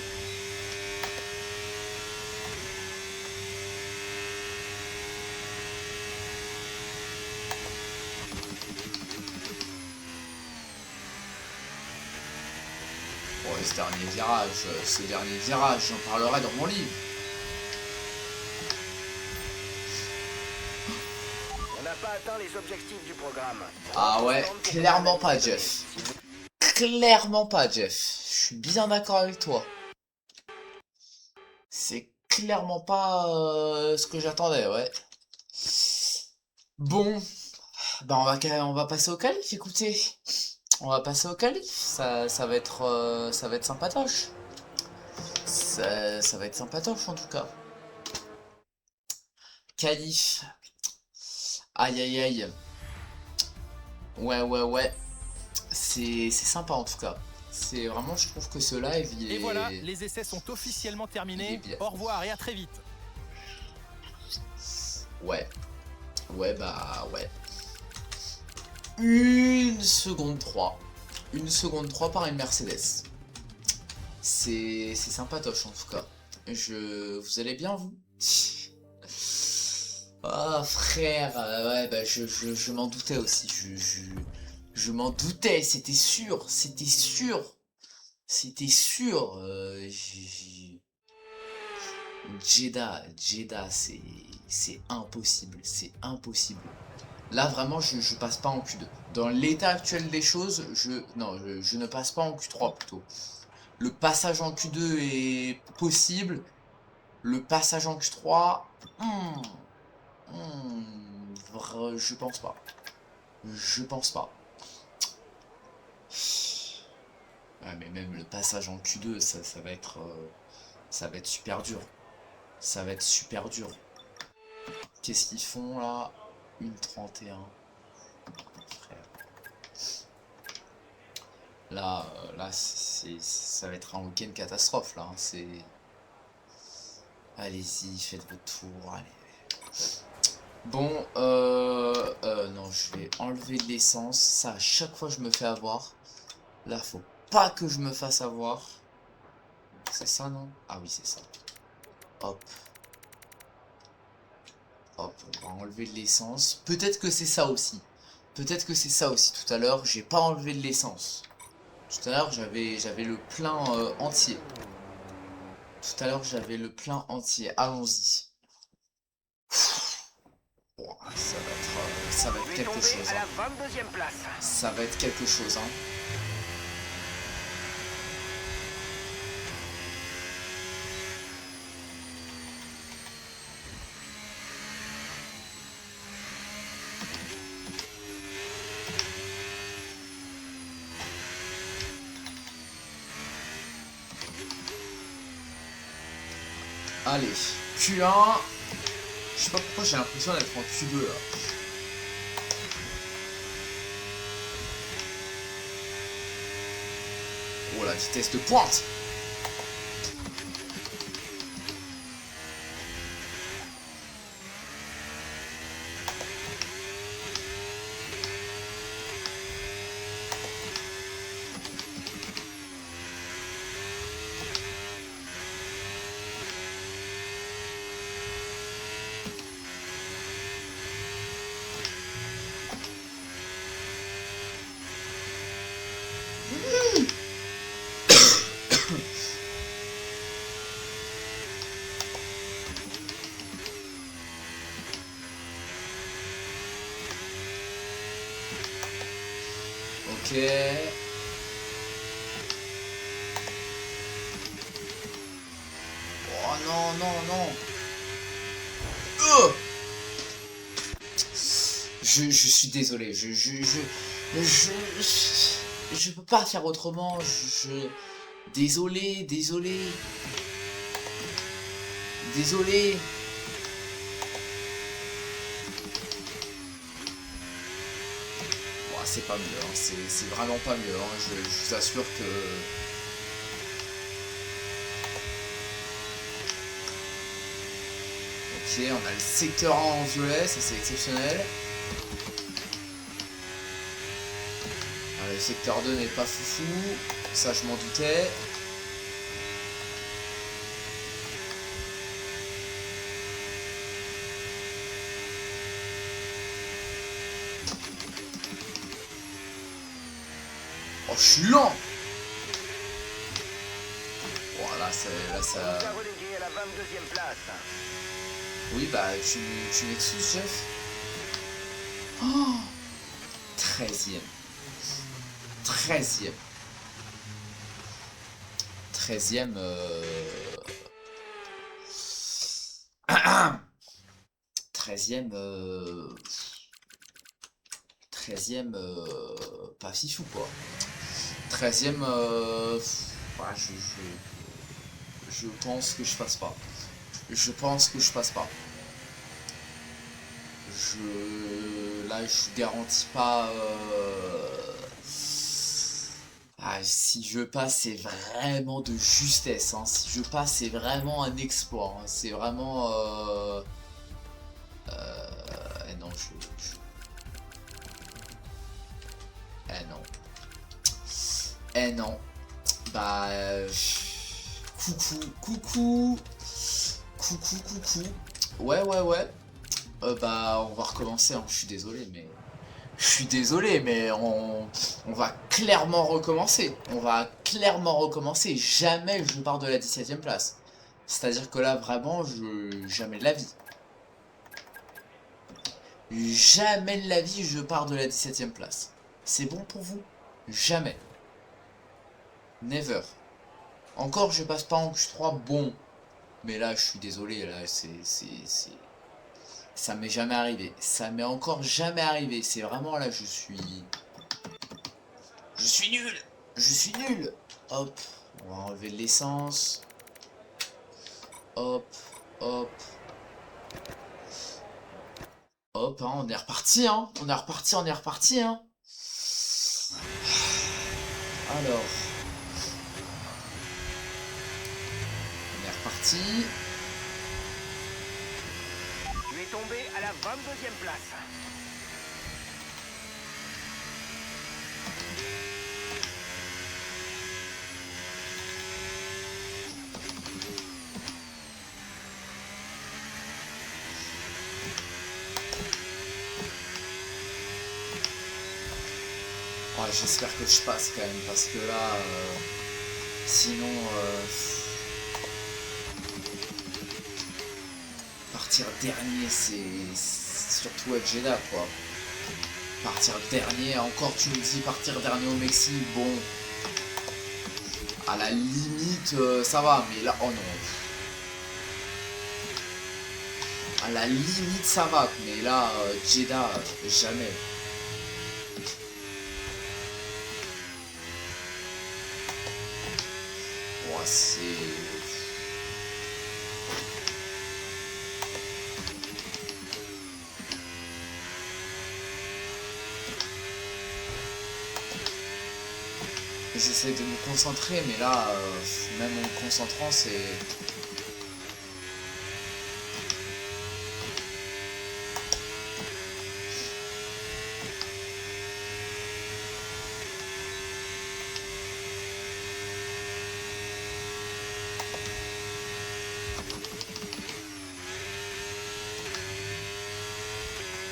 Ce dernier virage, j'en parlerai dans mon livre. On n'a pas atteint les objectifs du programme. Ah ouais, clairement pas, Jeff. Clairement pas, Jeff. Je suis bien d'accord avec toi. C'est clairement pas ce que j'attendais, ouais. Bon, bah on va passer au qualif, écoutez. On va passer au qualif. Ça va être sympatoche. Ça va être sympatoche en tout cas. Qualif. Aïe aïe aïe. Ouais. C'est sympa en tout cas. C'est vraiment, je trouve que ce live, il est... Et voilà, les essais sont officiellement terminés. Au revoir et à très vite. Ouais. Bah ouais. 1 seconde 3. 1 seconde 3 par une Mercedes. C'est sympatoche en tout cas. Vous allez bien vous? Ah frère, ouais bah je m'en doutais aussi. Je m'en doutais, c'était sûr. Jeddah, c'est impossible, Là vraiment je passe pas en Q2. Dans l'état actuel des choses, je ne passe pas en Q3 plutôt. Le passage en Q2 est possible. Le passage en Q3, je pense pas. Ouais, mais même le passage en Q2, ça va être super dur. Qu'est-ce qu'ils font là? 1,31. Frère. Là, ça va être un week-end catastrophe, là. Hein, c'est... Allez-y, faites votre tour, allez. Bon, non, je vais enlever de l'essence. Ça, à chaque fois, je me fais avoir. Là, faut pas que je me fasse avoir. C'est ça, non? Ah oui, c'est ça. Hop. Hop, on va enlever de l'essence. Peut-être que c'est ça aussi. Peut-être que c'est ça aussi. Tout à l'heure, j'ai pas enlevé de l'essence. Tout à l'heure, j'avais le plein entier. Tout à l'heure, j'avais le plein entier. Allons-y. Ouah, ça va être quelque chose. À Hein. la 22e place. Ça va être quelque chose. Hein. Allez, Q1. Je sais pas pourquoi j'ai l'impression d'être en Q2 là. Oh la vitesse de pointe. Ok. Oh non, non, non. Je suis désolé. Je peux pas faire autrement. Désolé, désolé. Désolé. C'est pas mieux, hein. C'est vraiment pas mieux, hein. Je vous assure que... Ok, on a le secteur 1 en violet, ça c'est exceptionnel. Le secteur 2 n'est pas foufou, ça je m'en doutais. Oh, je suis lent. Voilà, ça... Vous avez relégué à la 22e place. Oui, bah, tu m'excuses, Jeff. Oh, 13e. 13e. 13e... 13e... 13e... Pas fifou, quoi. 13e... ouais, je pense que je passe pas. Je pense que je passe pas. Là, je garantis pas... Ah, si je passe, c'est vraiment de justesse. Hein. Si je passe, c'est vraiment un exploit. Hein. C'est vraiment... non, Eh non. Eh non. Bah... Coucou, coucou. Coucou, coucou. Ouais. Bah, on va recommencer. Hein. Je suis désolé, mais... Je suis désolé, mais on va clairement recommencer. On va clairement recommencer. Jamais je pars de la 17e place. C'est-à-dire que là, vraiment, jamais de la vie. Jamais de la vie, je pars de la 17e place. C'est bon pour vous? Jamais. Never. Encore, je passe pas en Q3, bon. Mais là, je suis désolé, là, ça m'est jamais arrivé. Ça m'est encore jamais arrivé. C'est vraiment là, je suis nul. Je suis nul. Hop, on va enlever de l'essence. Hop, hop. Hop, hein, on est reparti, hein. On est reparti, hein. Alors, on est reparti. Tu es tombé à la 22e place. Ouais, j'espère que je passe quand même, parce que là, sinon, partir dernier, c'est surtout à Jeddah, quoi. Partir dernier, encore tu me dis partir dernier au Mexique, bon, à la limite, ça va, mais là, oh non. À la limite, ça va, mais là, Jeddah, jamais. C'est... J'essaie de me concentrer, mais là, même en me concentrant, c'est...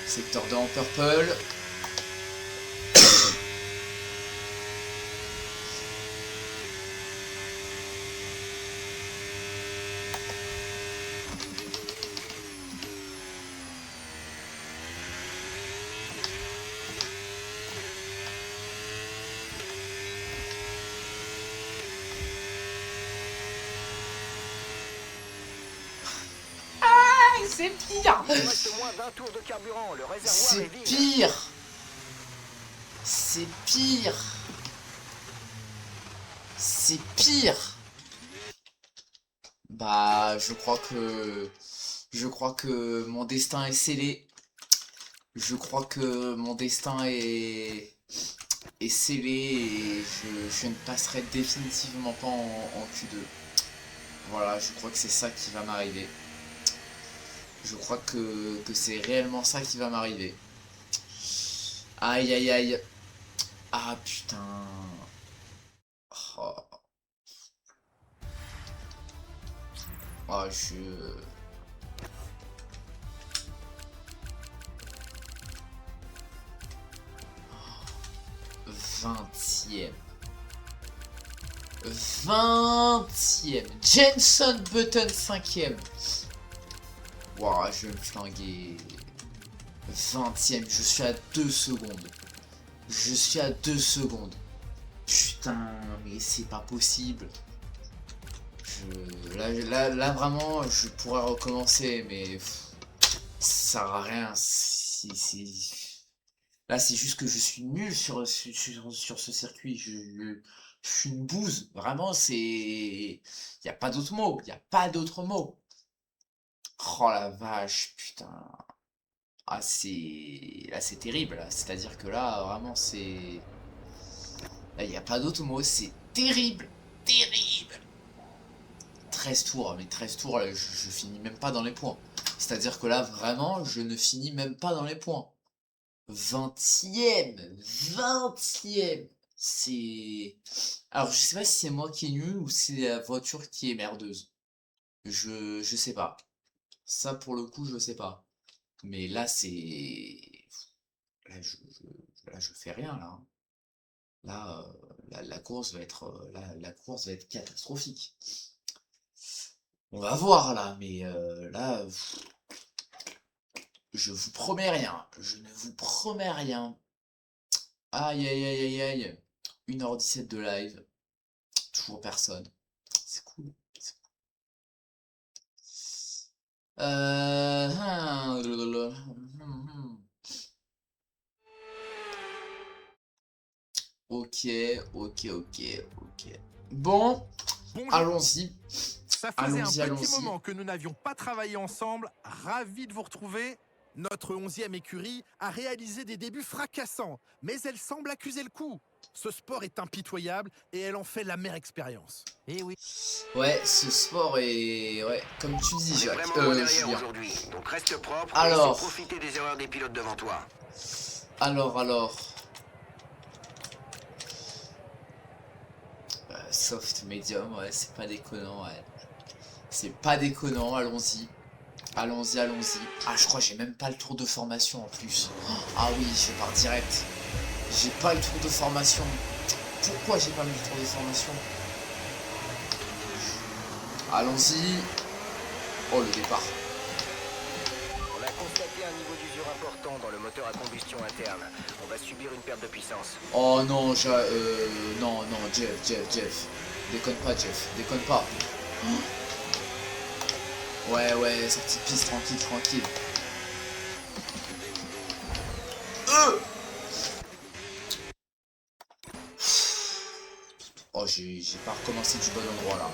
Secteur 2 en purple. C'est pire. Il reste moins d'un tour de carburant. Le réservoir C'est est vide. pire. C'est pire. C'est pire. Bah, je crois que mon destin est scellé. Je crois que mon destin est scellé et je ne passerai définitivement pas en Q2. Voilà, je crois que c'est ça qui va m'arriver. Je crois que c'est réellement ça qui va m'arriver. Aïe aïe aïe. Ah putain. Oh. Oh, je... 20e. 20e. Jenson Button 5e. Wow, je vais me flinguer. 20e, je suis à 2 secondes. Je suis à 2 secondes. Putain, mais c'est pas possible. Là, vraiment, je pourrais recommencer, mais ça sert à rien. Là, c'est juste que je suis nul sur ce circuit. Je suis une bouse. Vraiment, c'est... Il n'y a pas d'autre mot. Il n'y a pas d'autre mot. Oh la vache, putain. Ah, c'est... Là, c'est terrible. C'est-à-dire que là, vraiment, c'est... Là, il n'y a pas d'autre mot. C'est terrible. Terrible. 13 tours. Mais 13 tours, là, je finis même pas dans les points. C'est-à-dire que là, vraiment, je ne finis même pas dans les points. 20e. 20e. C'est... Alors, je sais pas si c'est moi qui est nul ou si c'est la voiture qui est merdeuse. Je sais pas. Ça, pour le coup, je sais pas. Mais là, c'est... Là, je fais rien, là. Là, la course va être... la course va être catastrophique. On va voir, là. Mais là... Je vous promets rien. Je ne vous promets rien. Aïe, aïe, aïe, aïe, aïe. 1h17 de live. Toujours personne. C'est cool. C'est cool. Ok, ok, ok, ok. Bon, Bonjour. allons-y. Ça faisait un Allons-y, petit allons-y. moment que nous n'avions pas travaillé ensemble. Ravi de vous retrouver. Notre 11e écurie a réalisé des débuts fracassants, mais elle semble accuser le coup. Ce sport est impitoyable et elle en fait l'amère expérience. Eh oui. Ouais, ce sport est... Ouais, comme tu dis, On est Jacques. vraiment loin derrière Julien. aujourd'hui, donc reste propre Alors. et essaie de profiter des erreurs des pilotes devant toi. Alors. Soft, medium, ouais, c'est pas déconnant, ouais. C'est pas déconnant, allons-y. Allons-y. Ah, je crois que j'ai même pas le tour de formation en plus. Ah oui, je pars direct. J'ai pas le tour de formation. Pourquoi j'ai pas mis le tour de formation? Allons-y. Oh, le départ. On a constaté un niveau d'usure important dans le moteur à combustion interne. On va subir une perte de puissance. Oh non, non, Jeff. Déconne pas, Jeff. Déconne pas. Ouais, sa petite piste, tranquille. Oh, j'ai pas recommencé du bon endroit, là.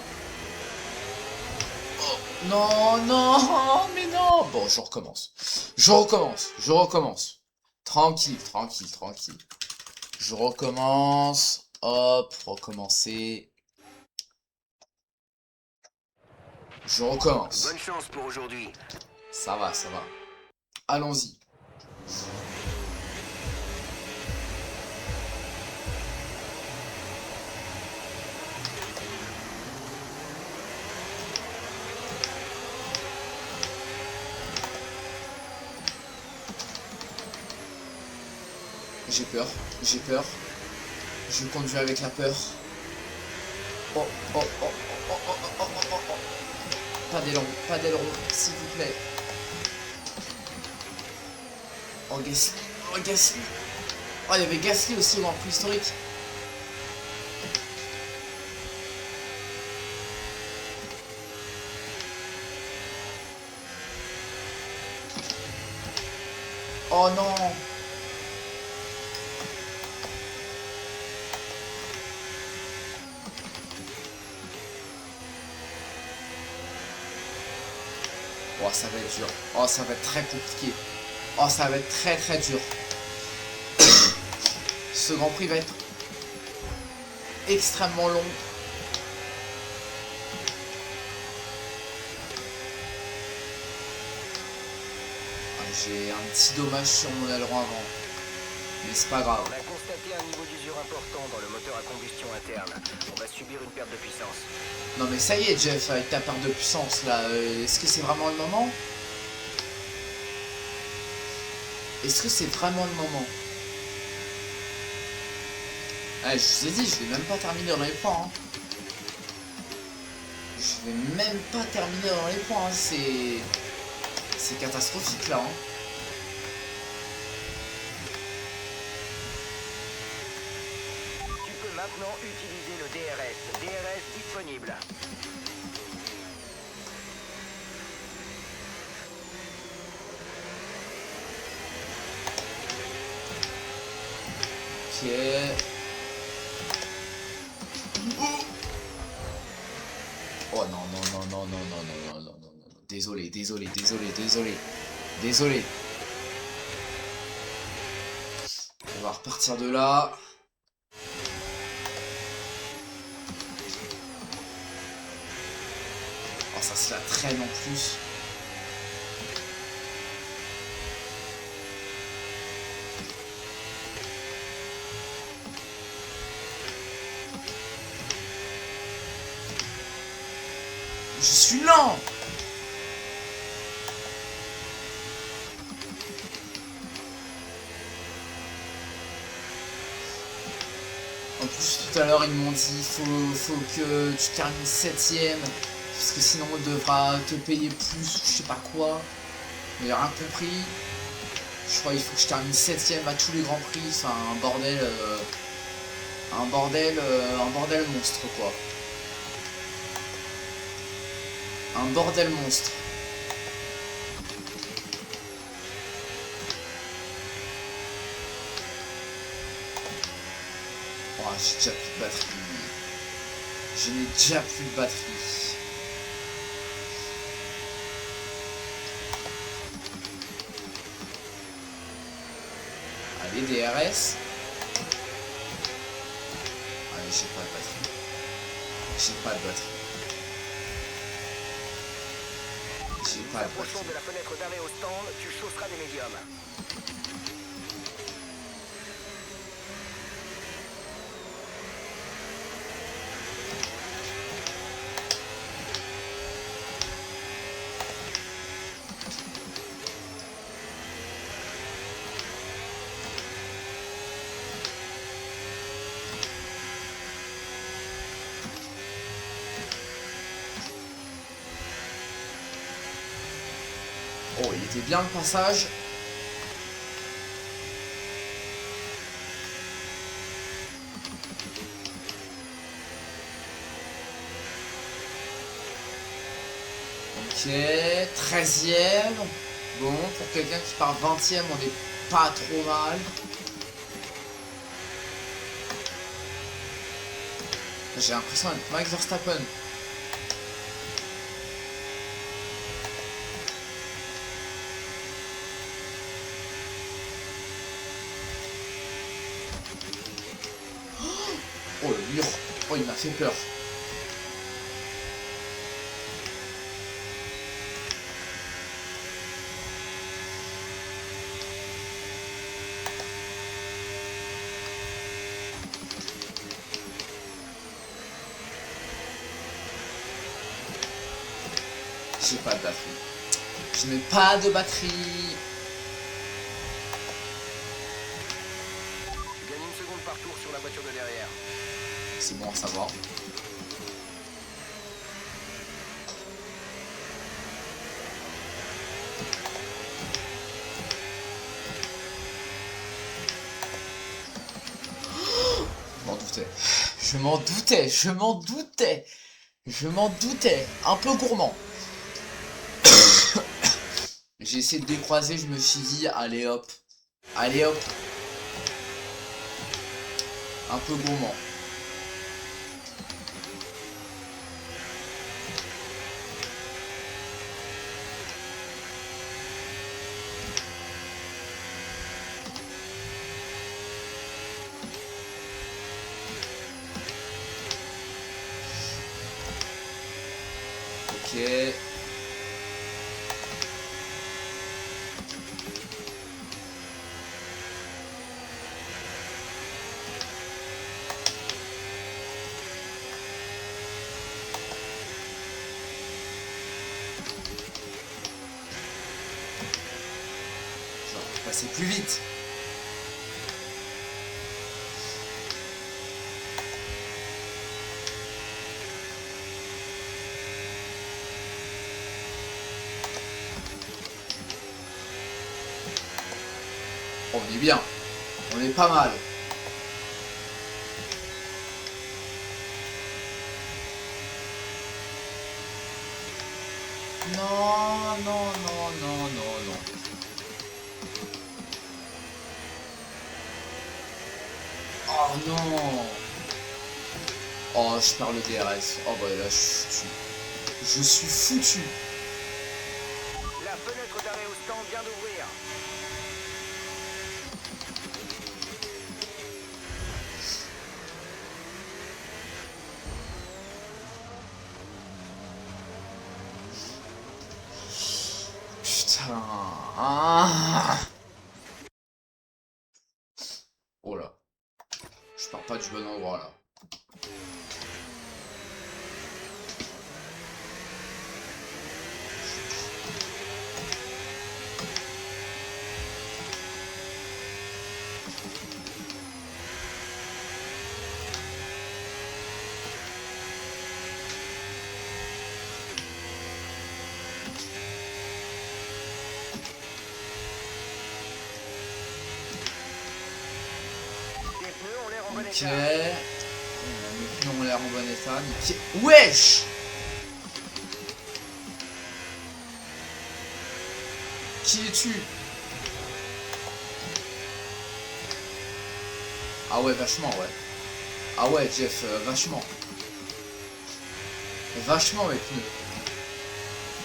Oh, non, mais non. Bon, je recommence. Tranquille. Je recommence. Hop, recommencer. Je recommence. Bonne chance pour aujourd'hui. Ça va. Allons-y. J'ai peur. Je conduis avec la peur. Oh. Pas d'aileron, s'il vous plaît. Oh, Gasly. Oh, il y avait Gasly aussi dans le prix historique. Oh non. Oh, ça va être dur. Oh, ça va être très compliqué. Oh, ça va être très dur. Ce Grand Prix va être extrêmement long. J'ai un petit dommage sur mon aileron avant. Mais c'est pas grave. On a constaté un niveau d'usure important dans le moteur à combustion interne. On va subir une perte de puissance. Non mais ça y est Jeff, avec ta perte de puissance là, est-ce que c'est vraiment le moment? Est-ce que c'est vraiment le moment? Ah, je vous ai dit, je vais même pas terminer dans les points. Hein. Je vais même pas terminer dans les points. Hein. C'est catastrophique là. Hein. Tu peux maintenant utiliser le DRS. DRS disponible. Ok. Oh non. Désolé. On va repartir de là. Oh, ça se la traîne en plus. Je suis lent. En plus tout à l'heure ils m'ont dit faut que tu termines 7ème parce que sinon on devra te payer plus, je sais pas quoi. Mais rien compris. Je crois qu'il faut que je termine 7ème à tous les grands prix, enfin un bordel monstre quoi. Un bordel monstre. Oh, j'ai déjà plus de batterie. Je n'ai déjà plus de batterie. Allez, DRS. J'ai pas de batterie. J'ai pas de batterie. J'ai pas de Approchons batterie. de la fenêtre d'arrêt au stand, tu chausseras des médiums. Oh, il était bien le passage. Ok, 13e. Bon, pour quelqu'un qui part 20e, on est pas trop mal. J'ai l'impression d'être Max Verstappen. Oh le mur. Oh, il m'a fait peur. J'ai pas de batterie. Je n'ai pas de batterie. Tu gagnes une seconde par tour sur la voiture de derrière. C'est bon à savoir. Je m'en doutais. Je m'en doutais. Je m'en doutais. Je m'en doutais. Un peu gourmand. J'ai essayé de décroiser, je me suis dit, allez hop. Allez hop. Un peu gourmand. Ok. J'aurais passé plus vite. On est bien. On est pas mal. Non, non, non, non, non, non. Oh non. Oh, je perds le DRS. Oh bah là, je suis foutu. Je suis foutu. La fenêtre d'arrêt au stand vient d'ouvrir. Putain. Ah. Oh là. Je pars pas du bon endroit là. Les pneus ont l'air en bon Ok. état. Mes pneus ont l'air en bon état. Nickel. Wesh. Qui es-tu? Ah ouais, vachement, ouais. Ah ouais, Jeff, vachement. Vachement mes pneus.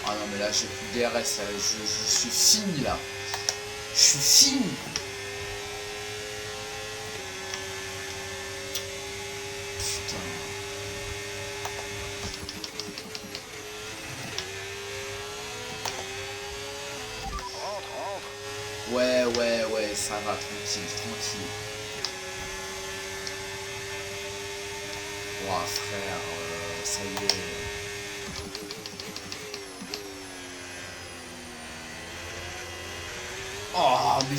Ah non, mais là, j'ai plus de DRS, là. Je suis fini, là. Je suis fini. Putain. Ouais, ouais, ouais, ça va, tranquille, tranquille. Ouah, frère, ça y est. Oh, mais...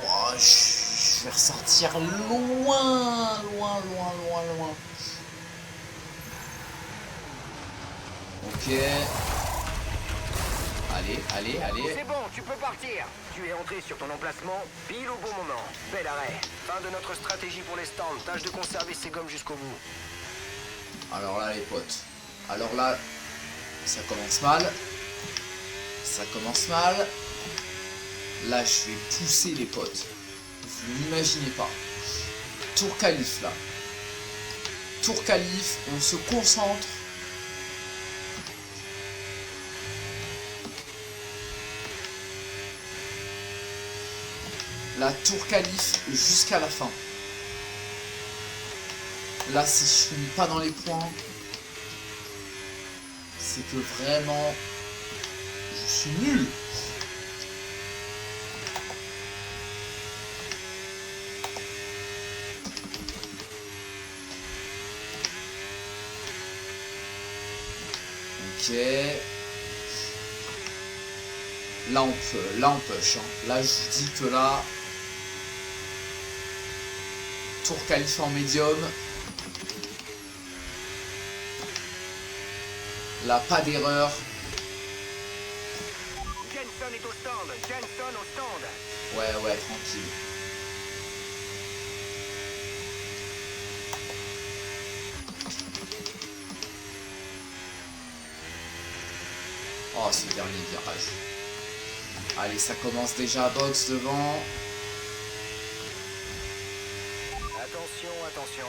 Oh, je vais ressortir loin, loin, loin, loin, loin. Ok. Allez, allez, allez. C'est bon, tu peux partir. Tu es entré sur ton emplacement pile au bon moment. Bel arrêt. Fin de notre stratégie pour les stands. Tâche de conserver ces gommes jusqu'au bout. Alors là, les potes. Alors là, ça commence mal. Ça commence mal. Là, je vais pousser les potes. Vous n'imaginez pas. Tour qualif, là. Tour qualif, on se concentre. La tour qualif jusqu'à la fin. Là, si je finis pas dans les points, c'est que vraiment, je suis nul. Ok. Là on push. Hein. Là je vous dis que là, tour qualifié en médium. Là pas d'erreur. Jensen est au stand. Jensen au stand. Ouais, ouais, tranquille. Oh, ce dernier virage. Allez, ça commence déjà à box devant. Attention, attention.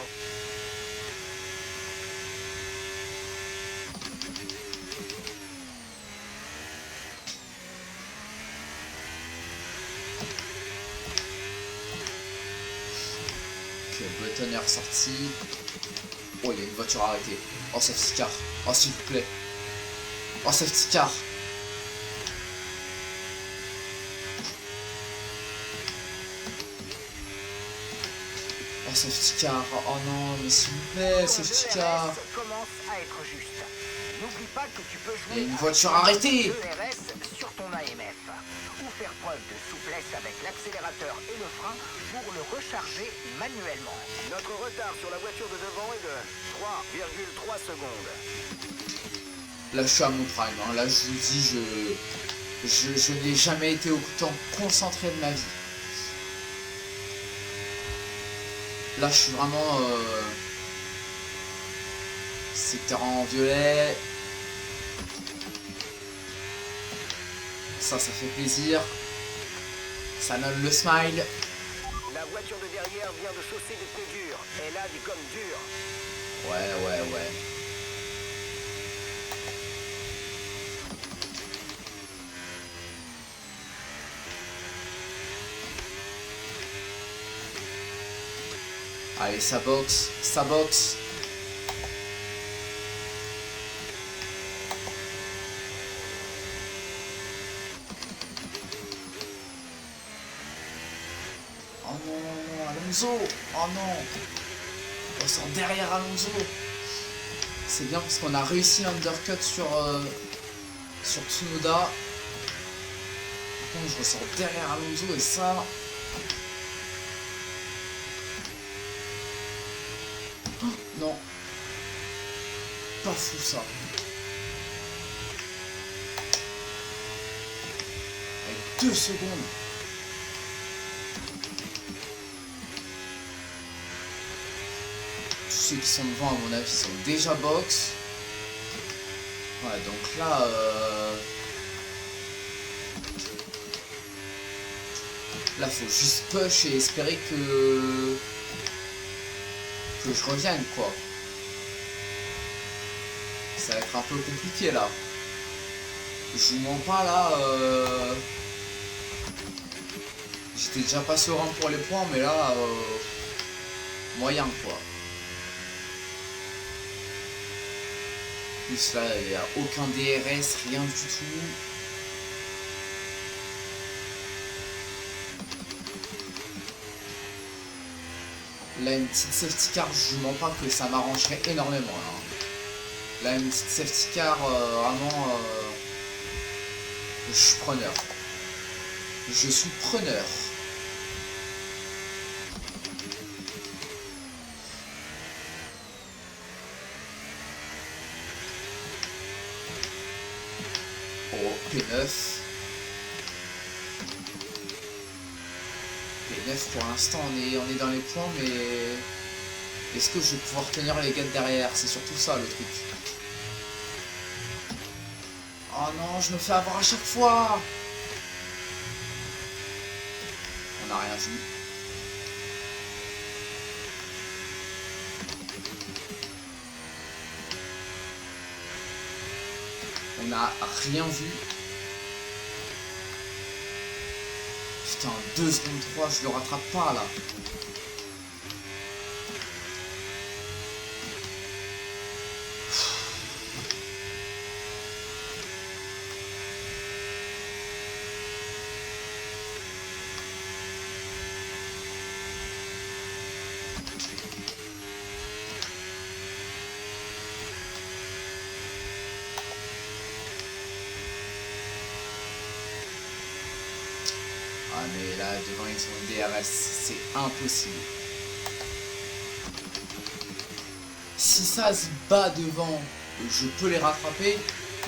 Ok, Button est ressorti. Oh, il y a une voiture arrêtée. Oh, safety car. Oh, s'il vous plaît. Oh, safety car. Oh, safety car. Oh non, mais s'il vous plaît, safety car. Commence à être juste. N'oublie pas que tu peux jouer. Il y a une voiture arrêtée. ERS sur ton AMF. Ou faire preuve de souplesse avec l'accélérateur et le frein pour le recharger manuellement. Notre retard sur la voiture de devant est de 3,3 secondes. Là, je suis à mon prime. Hein. Là, je vous dis, je n'ai jamais été autant concentré de ma vie. Là, je suis vraiment... secteur en violet. Ça fait plaisir. Ça donne le smile. La voiture de derrière vient de chausser des pneus durs. Elle a des gommes dures. Ouais, ouais, ouais. Allez, ça boxe, ça boxe. Oh non, non, Alonso. Oh non. On sort derrière Alonso. C'est bien parce qu'on a réussi l'undercut sur Tsunoda. Par contre, je ressors derrière Alonso et ça... Oh, non. Pas fou ça. Avec 2 secondes. Tous ceux qui sont devant, à mon avis, sont déjà box. Ouais, donc là... Là, faut juste push et espérer que je revienne, quoi. Ça va être un peu compliqué, là. Je vous mens pas, là. J'étais déjà pas serein pour les points, mais là, moyen quoi. En plus là, il n'y a aucun DRS, rien du tout. Là, une petite safety car, je ne mens pas que ça m'arrangerait énormément. Là, une petite safety car, vraiment, je suis preneur. Je suis preneur. Oh, P9. P9 pour l'instant on est dans les points, mais est-ce que je vais pouvoir tenir les gars de derrière? C'est surtout ça le truc. Oh non, je me fais avoir à chaque fois. On n'a rien vu. On n'a rien vu. Putain, 2 secondes 3, je le rattrape pas là. Ah mais là devant ils ont le DRS, c'est impossible. Si ça se bat devant, je peux les rattraper,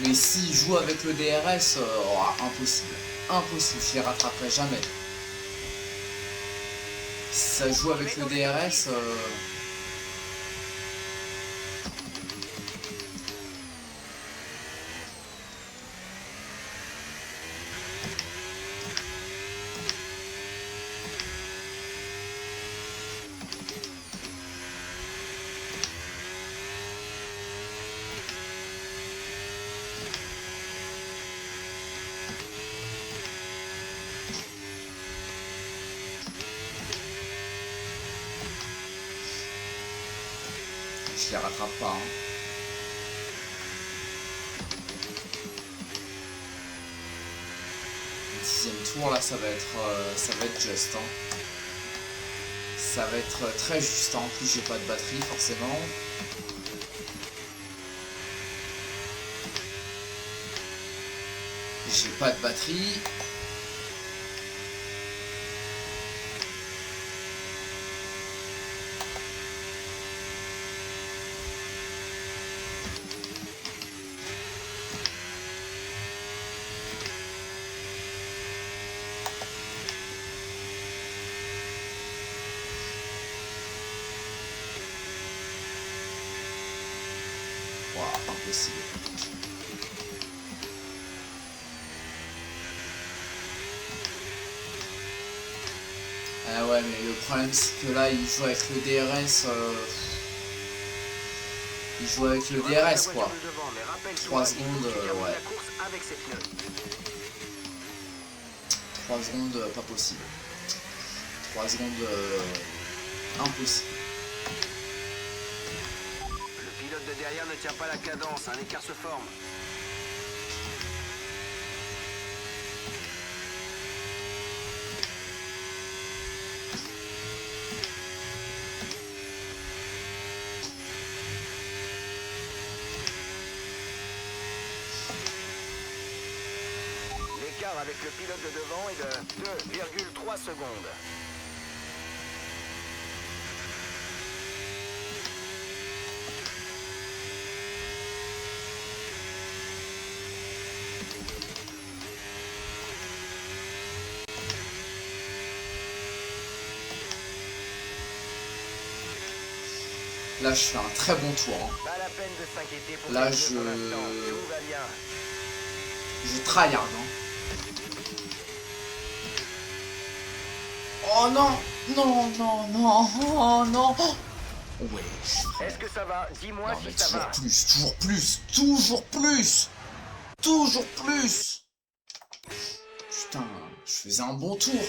mais s'ils jouent avec le DRS, impossible. Impossible, je les rattraperai jamais. Si ça joue avec le DRS, je les rattrape pas. Hein. Le 10e tour là, ça va être juste. Hein. Ça va être très juste. Hein. En plus, j'ai pas de batterie forcément. J'ai pas de batterie. Impossible. Ah ouais, mais le problème c'est que là il joue avec le DRS. Il joue avec le DRS quoi. 3 secondes, ouais. 3 secondes, pas possible. 3 secondes, impossible. Le pilote de derrière ne tient pas la cadence, un écart se forme. L'écart avec le pilote de devant est de 2,3 secondes. Là je fais un très bon tour. Hein. Pas la peine de s'inquiéter pour là tout va bien. Je tryhard. Hein. Oh non, non, non, non, oh non. Ouais. Est-ce que ça va? Dis-moi Non, mais si ça va. toujours plus, toujours plus, toujours plus. Putain, je faisais un bon tour.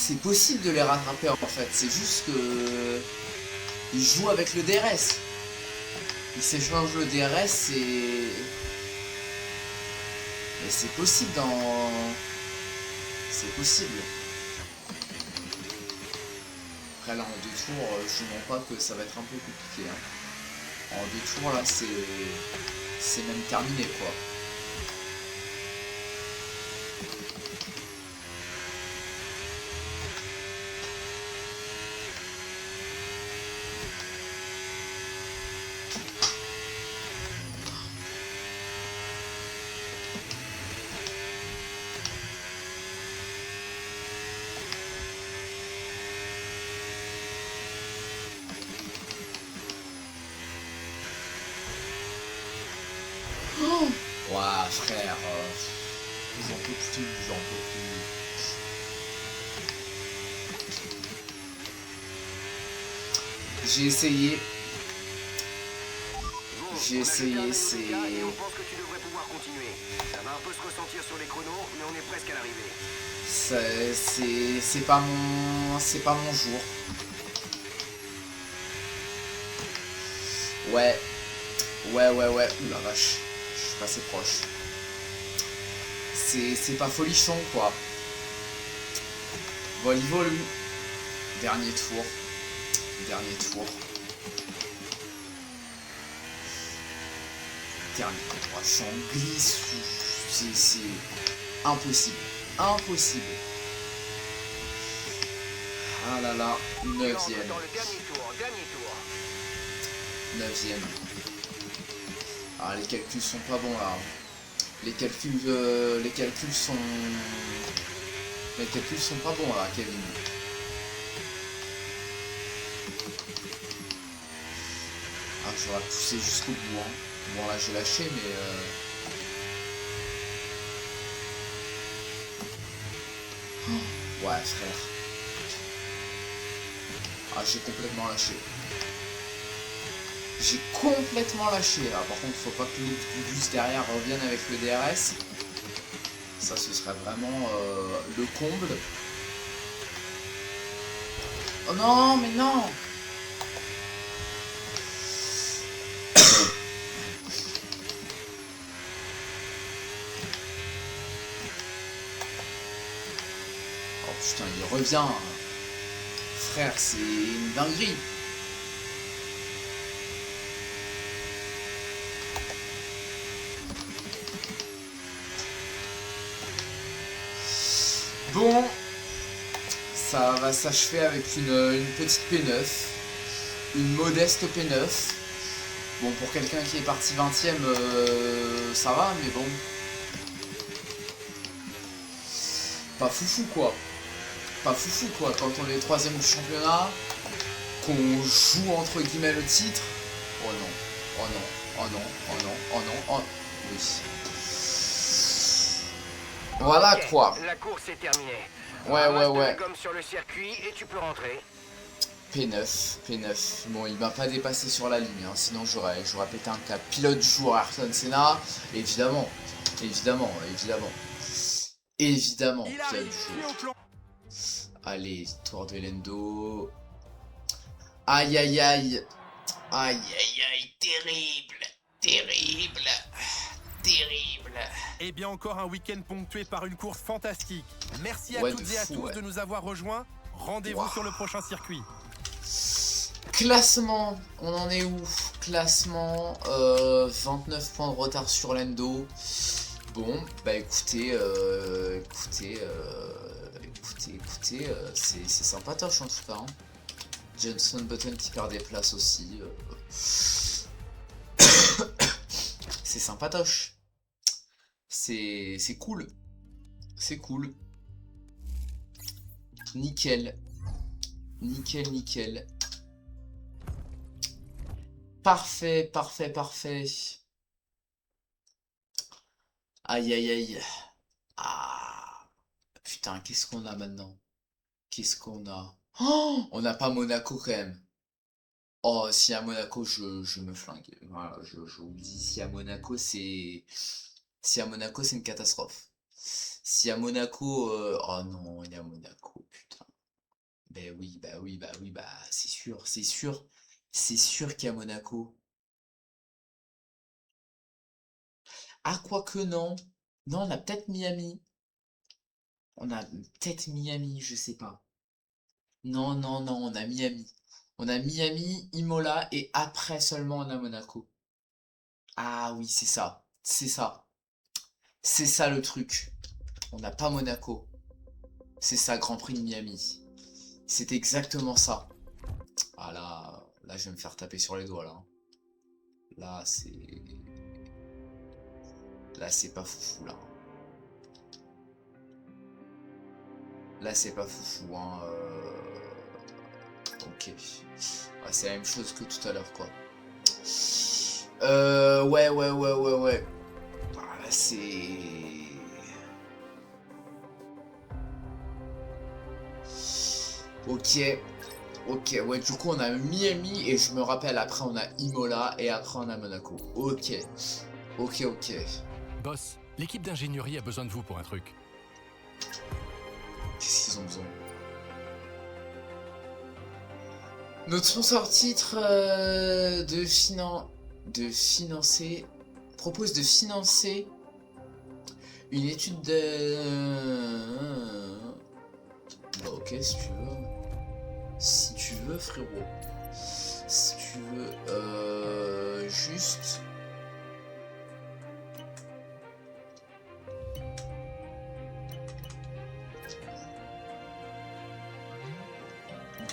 c'est possible de les rattraper en fait. C'est juste que ils jouent avec le DRS. Ils s'échangent le DRS et c'est possible dans... C'est possible. Après là en 2 tours, je ne mens pas que ça va être un peu compliqué. Hein. En 2 tours là c'est même terminé quoi. Ouah frère, j'en peux plus, j'en peux plus. J'ai essayé, c'est... Et on pense que tu devrais pouvoir continuer. Ça va un peu se ressentir sur les chronos, mais on est presque à l'arrivée. C'est pas mon jour. Ouais. Ouh la vache. Je suis passé proche. C'est pas folichon quoi. Vol. Dernier tour. Dernier tour. Je suis en glisse. C'est impossible. Impossible. Ah là là. 9e. Dans le dernier tour. 9e. Ah les calculs sont pas bons là. Les calculs sont pas bons là, Kevin. Ah j'aurais poussé jusqu'au bout hein. Bon là j'ai lâché mais oh, ouais frère. Ah j'ai complètement lâché. J'ai complètement lâché là. Par contre faut pas que le bus derrière revienne avec le DRS. Ça ce serait vraiment le comble. Oh non mais non. Oh putain il revient. Frère c'est une dinguerie. Bon, ça va s'achever avec une petite P9, une modeste P9. Bon, pour quelqu'un qui est parti 20ème, ça va, mais bon. Pas foufou quoi. Pas foufou quoi, quand on est 3ème du championnat, qu'on joue entre guillemets le titre. Oh non, oh non, oh non, oh non, oh non, oh oui. Voilà Ok, quoi. La course est terminée. Ouais. La gomme sur le circuit et tu peux rentrer. P9. Bon, il m'a pas dépassé sur la ligne, hein, sinon j'aurais pété un câble. Pilote joue Ayrton Senna, évidemment. Pilote joue. Allez, victoire de Lendo. Aïe, terrible. Et bien encore un week-end ponctué par une course fantastique. Merci à Ouais, toutes de et à fou, tous ouais. de nous avoir rejoints. Rendez-vous sur le prochain circuit. Classement, on en est où? Classement, 29 points de retard sur Lendo. Bon, bah écoutez, c'est sympatoche en tout cas. Hein. Johnson Button qui perd des places aussi. C'est sympatoche. C'est cool. C'est cool. Nickel. Parfait. Aïe. Ah. Putain, qu'est-ce qu'on a maintenant? Qu'est-ce qu'on a? Oh, on n'a pas Monaco quand même. Oh, si à Monaco, je me flingue. Voilà, je vous le dis, si à Monaco, c'est une catastrophe. Si à Monaco, oh non, il est à Monaco, putain. Ben oui, bah oui, bah oui, bah c'est sûr, c'est sûr. C'est sûr qu'il y a Monaco. Ah, quoique non. Non, on a peut-être Miami. On a peut-être Miami, je sais pas. Non, non, non, on a Miami. On a Miami, Imola et après seulement on a Monaco. Ah oui, c'est ça. C'est ça. C'est ça le truc. On n'a pas Monaco. C'est ça, Grand Prix de Miami. C'est exactement ça. Ah là, je vais me faire taper sur les doigts là, hein. Là, c'est pas foufou là. Là, c'est pas foufou, hein. Ok. Ouais, c'est la même chose que tout à l'heure, quoi. Ouais, ouais, ouais, ouais, ouais. Ah, là, c'est... Ok. Ok, ouais, du coup, on a Miami, et je me rappelle, après, on a Imola, et après, on a Monaco. Ok. Ok, ok. Boss, l'équipe d'ingénierie a besoin de vous pour un truc. Qu'est-ce qu'ils ont besoin? Notre sponsor titre de financer propose de financer une étude de bah ok si tu veux. Si tu veux frérot. Si tu veux juste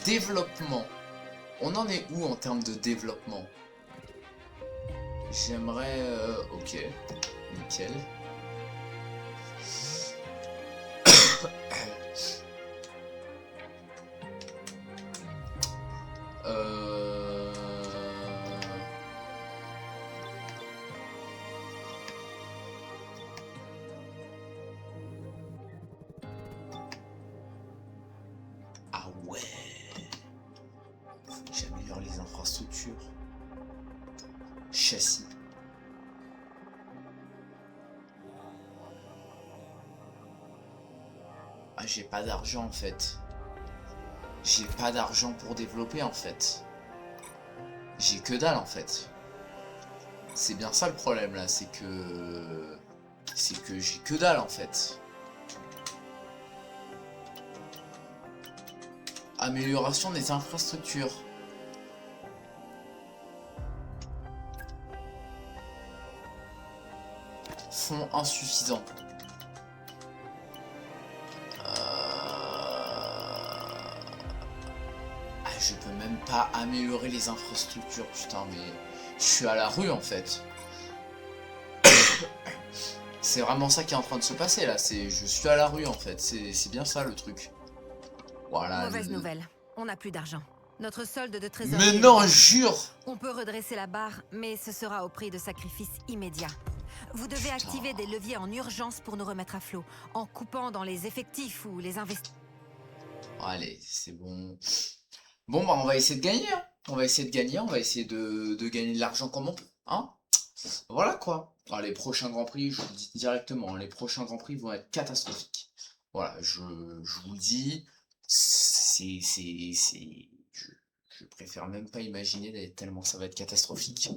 développement. On en est où en termes de développement? J'aimerais... ok, nickel. Euh... Ah ouais. Faut que j'améliore les infrastructures. Châssis. Ah, j'ai pas d'argent en fait. J'ai pas d'argent pour développer en fait. J'ai que dalle en fait. C'est bien ça le problème là, c'est que... C'est que j'ai que dalle en fait. Amélioration des infrastructures. Fonds insuffisants. Ah, je peux même pas améliorer les infrastructures, putain, mais... Je suis à la rue, en fait. C'est vraiment ça qui est en train de se passer, là. Je suis à la rue, en fait. C'est bien ça, le truc. Voilà. Mauvaise nouvelle, on n'a plus d'argent. Notre solde de Mais trésorerie est non, négatif. jure! On peut redresser la barre, mais ce sera au prix de sacrifices immédiats. Vous devez Putain. activer des leviers en urgence pour nous remettre à flot, en coupant dans les effectifs ou les investissements. Allez, c'est bon. Bon, bah, on va essayer de gagner, hein. On va essayer de gagner, on va essayer de gagner de l'argent comme on peut, hein. Voilà, quoi. Alors, les prochains Grands Prix, je vous le dis directement, hein, les prochains Grands Prix vont être catastrophiques. Voilà, je vous le dis, je préfère même pas imaginer tellement ça va être catastrophique.